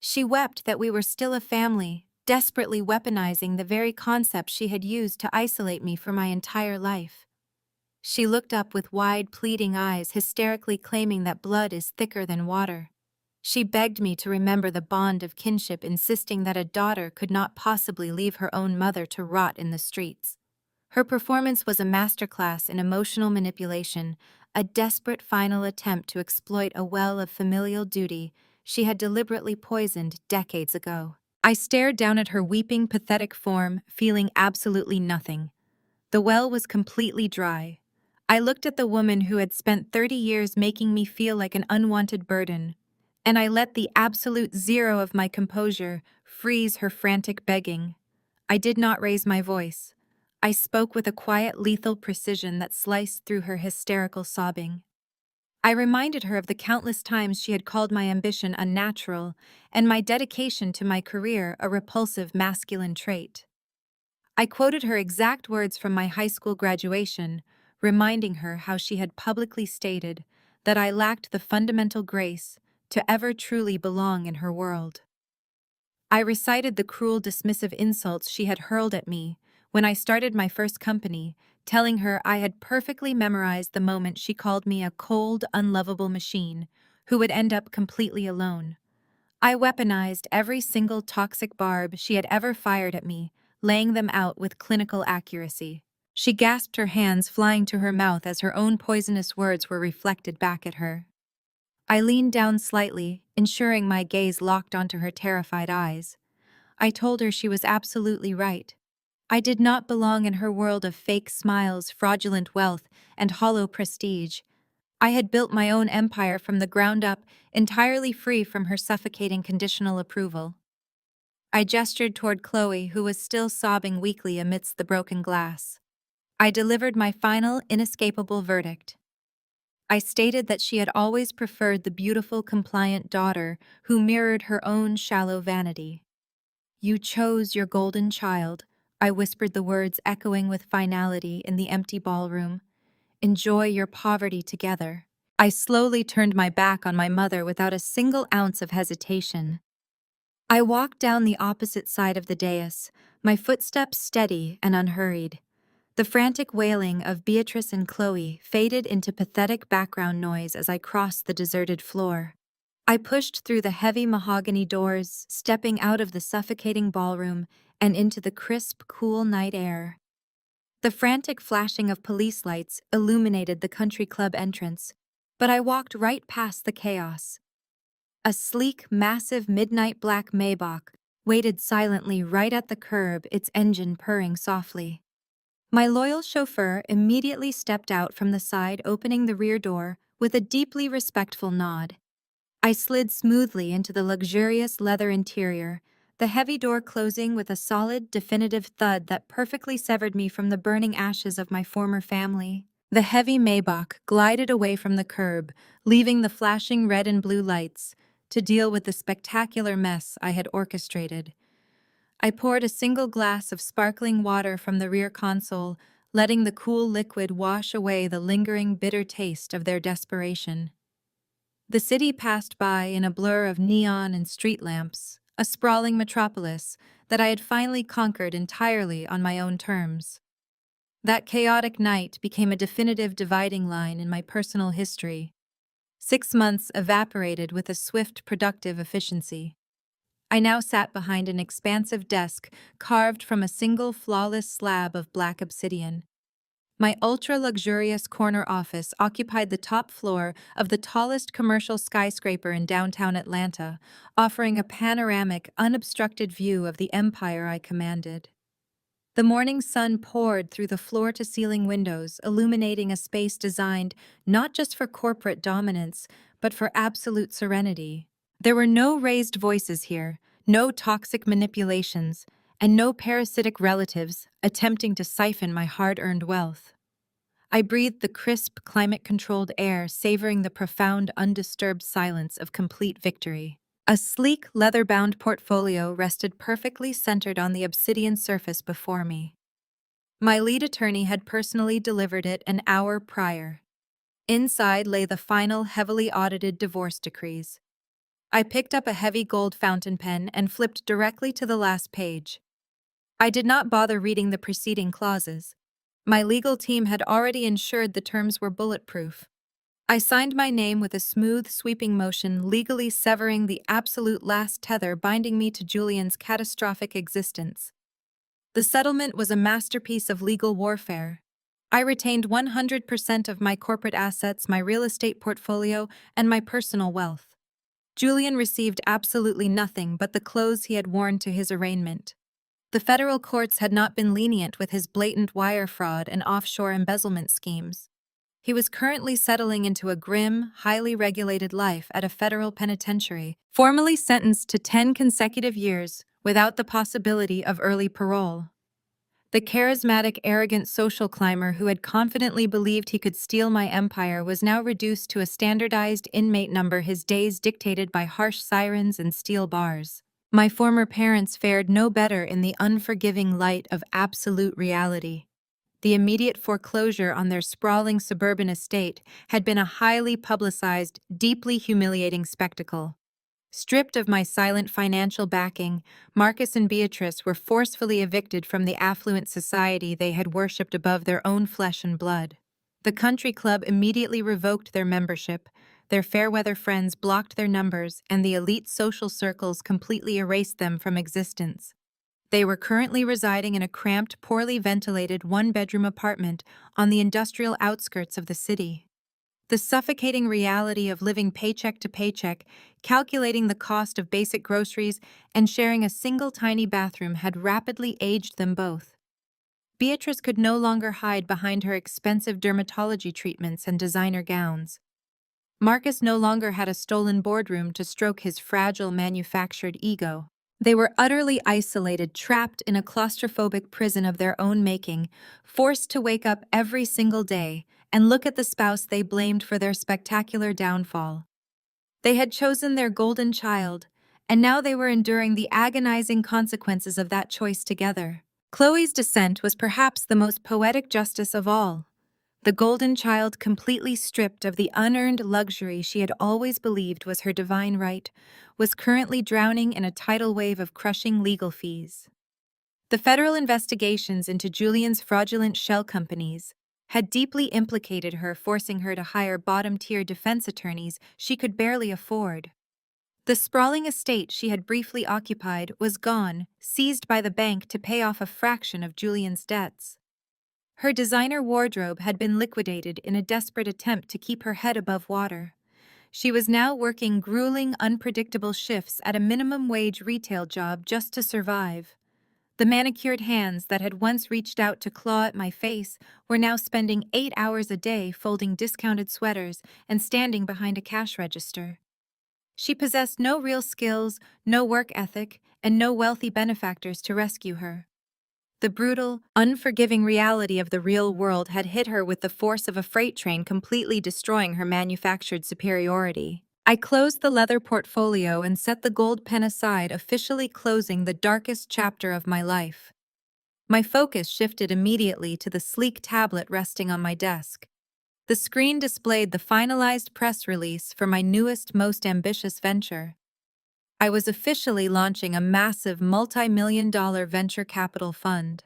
She wept that we were still a family, desperately weaponizing the very concept she had used to isolate me for my entire life. She looked up with wide, pleading eyes, hysterically claiming that blood is thicker than water. She begged me to remember the bond of kinship, insisting that a daughter could not possibly leave her own mother to rot in the streets. Her performance was a masterclass in emotional manipulation, a desperate final attempt to exploit a well of familial duty she had deliberately poisoned decades ago. I stared down at her weeping, pathetic form, feeling absolutely nothing. The well was completely dry. I looked at the woman who had spent 30 years making me feel like an unwanted burden, and I let the absolute zero of my composure freeze her frantic begging. I did not raise my voice. I spoke with a quiet, lethal precision that sliced through her hysterical sobbing. I reminded her of the countless times she had called my ambition unnatural and my dedication to my career a repulsive masculine trait. I quoted her exact words from my high school graduation, reminding her how she had publicly stated that I lacked the fundamental grace to ever truly belong in her world. I recited the cruel, dismissive insults she had hurled at me when I started my first company, telling her I had perfectly memorized the moment she called me a cold, unlovable machine who would end up completely alone. I weaponized every single toxic barb she had ever fired at me, laying them out with clinical accuracy. She gasped, her hands flying to her mouth as her own poisonous words were reflected back at her. I leaned down slightly, ensuring my gaze locked onto her terrified eyes. I told her she was absolutely right. I did not belong in her world of fake smiles, fraudulent wealth, and hollow prestige. I had built my own empire from the ground up, entirely free from her suffocating conditional approval. I gestured toward Chloe, who was still sobbing weakly amidst the broken glass. I delivered my final, inescapable verdict. I stated that she had always preferred the beautiful, compliant daughter who mirrored her own shallow vanity. "You chose your golden child," I whispered, the words echoing with finality in the empty ballroom. "Enjoy your poverty together." I slowly turned my back on my mother without a single ounce of hesitation. I walked down the opposite side of the dais, my footsteps steady and unhurried. The frantic wailing of Beatrice and Chloe faded into pathetic background noise as I crossed the deserted floor. I pushed through the heavy mahogany doors, stepping out of the suffocating ballroom and into the crisp, cool night air. The frantic flashing of police lights illuminated the country club entrance, But I walked right past the chaos. A sleek, massive midnight black Maybach waited silently right at the curb, its engine purring softly. My loyal chauffeur immediately stepped out from the side, opening the rear door with a deeply respectful nod. I slid smoothly into the luxurious leather interior, the heavy door closing with a solid, definitive thud that perfectly severed me from the burning ashes of my former family. The heavy Maybach glided away from the curb, leaving the flashing red and blue lights to deal with the spectacular mess I had orchestrated. I poured a single glass of sparkling water from the rear console, letting the cool liquid wash away the lingering bitter taste of their desperation. The city passed by in a blur of neon and street lamps, a sprawling metropolis that I had finally conquered entirely on my own terms. That chaotic night became a definitive dividing line in my personal history. 6 months evaporated with a swift, productive efficiency. I now sat behind an expansive desk carved from a single flawless slab of black obsidian. My ultra-luxurious corner office occupied the top floor of the tallest commercial skyscraper in downtown Atlanta, offering a panoramic, unobstructed view of the empire I commanded. The morning sun poured through the floor-to-ceiling windows, illuminating a space designed not just for corporate dominance, but for absolute serenity. There were no raised voices here, no toxic manipulations, and no parasitic relatives attempting to siphon my hard-earned wealth. I breathed the crisp, climate-controlled air, savoring the profound, undisturbed silence of complete victory. A sleek, leather-bound portfolio rested perfectly centered on the obsidian surface before me. My lead attorney had personally delivered it an hour prior. Inside lay the final, heavily audited divorce decrees. I picked up a heavy gold fountain pen and flipped directly to the last page. I did not bother reading the preceding clauses. My legal team had already ensured the terms were bulletproof. I signed my name with a smooth, sweeping motion, legally severing the absolute last tether binding me to Julian's catastrophic existence. The settlement was a masterpiece of legal warfare. I retained 100% of my corporate assets, my real estate portfolio, and my personal wealth. Julian received absolutely nothing but the clothes he had worn to his arraignment. The federal courts had not been lenient with his blatant wire fraud and offshore embezzlement schemes. He was currently settling into a grim, highly regulated life at a federal penitentiary, formally sentenced to 10 consecutive years without the possibility of early parole. The charismatic, arrogant social climber who had confidently believed he could steal my empire was now reduced to a standardized inmate number, his days dictated by harsh sirens and steel bars. My former parents fared no better in the unforgiving light of absolute reality. The immediate foreclosure on their sprawling suburban estate had been a highly publicized, deeply humiliating spectacle. Stripped of my silent financial backing, Marcus and Beatrice were forcefully evicted from the affluent society they had worshipped above their own flesh and blood. The country club immediately revoked their membership, their fair-weather friends blocked their numbers, and the elite social circles completely erased them from existence. They were currently residing in a cramped, poorly ventilated one-bedroom apartment on the industrial outskirts of the city. The suffocating reality of living paycheck to paycheck, calculating the cost of basic groceries, and sharing a single tiny bathroom had rapidly aged them both. Beatrice could no longer hide behind her expensive dermatology treatments and designer gowns. Marcus no longer had a stolen boardroom to stroke his fragile manufactured ego. They were utterly isolated, trapped in a claustrophobic prison of their own making, forced to wake up every single day and look at the spouse they blamed for their spectacular downfall. They had chosen their golden child, and now they were enduring the agonizing consequences of that choice together. Chloe's descent was perhaps the most poetic justice of all. The golden child, completely stripped of the unearned luxury she had always believed was her divine right, was currently drowning in a tidal wave of crushing legal fees. The federal investigations into Julian's fraudulent shell companies had deeply implicated her, forcing her to hire bottom-tier defense attorneys she could barely afford. The sprawling estate she had briefly occupied was gone, seized by the bank to pay off a fraction of Julian's debts. Her designer wardrobe had been liquidated in a desperate attempt to keep her head above water. She was now working grueling, unpredictable shifts at a minimum wage retail job just to survive. The manicured hands that had once reached out to claw at my face were now spending 8 hours a day folding discounted sweaters and standing behind a cash register. She possessed no real skills, no work ethic, and no wealthy benefactors to rescue her. The brutal, unforgiving reality of the real world had hit her with the force of a freight train, completely destroying her manufactured superiority. I closed the leather portfolio and set the gold pen aside, officially closing the darkest chapter of my life. My focus shifted immediately to the sleek tablet resting on my desk. The screen displayed the finalized press release for my newest, most ambitious venture. I was officially launching a massive multi-million-dollar venture capital fund.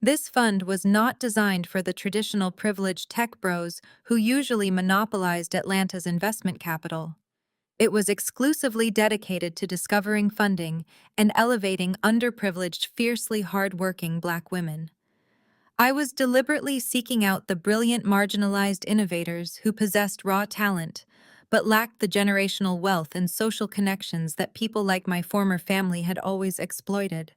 This fund was not designed for the traditional privileged tech bros who usually monopolized Atlanta's investment capital. It was exclusively dedicated to discovering funding and elevating underprivileged, fiercely hard-working Black women. I was deliberately seeking out the brilliant marginalized innovators who possessed raw talent, but lacked the generational wealth and social connections that people like my former family had always exploited.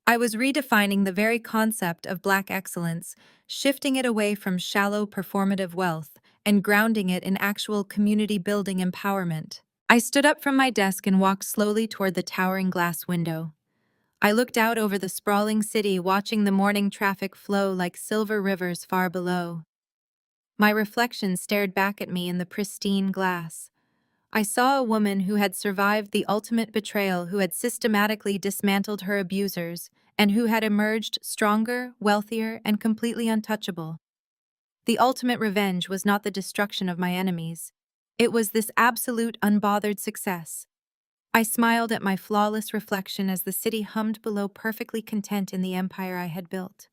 I was redefining the very concept of Black excellence, shifting it away from shallow performative wealth and grounding it in actual community-building empowerment. I stood up from my desk and walked slowly toward the towering glass window. I looked out over the sprawling city, watching the morning traffic flow like silver rivers far below. My reflection stared back at me in the pristine glass. I saw a woman who had survived the ultimate betrayal, who had systematically dismantled her abusers, and who had emerged stronger, wealthier, and completely untouchable. The ultimate revenge was not the destruction of my enemies. It was this absolute, unbothered success. I smiled at my flawless reflection as the city hummed below, perfectly content in the empire I had built.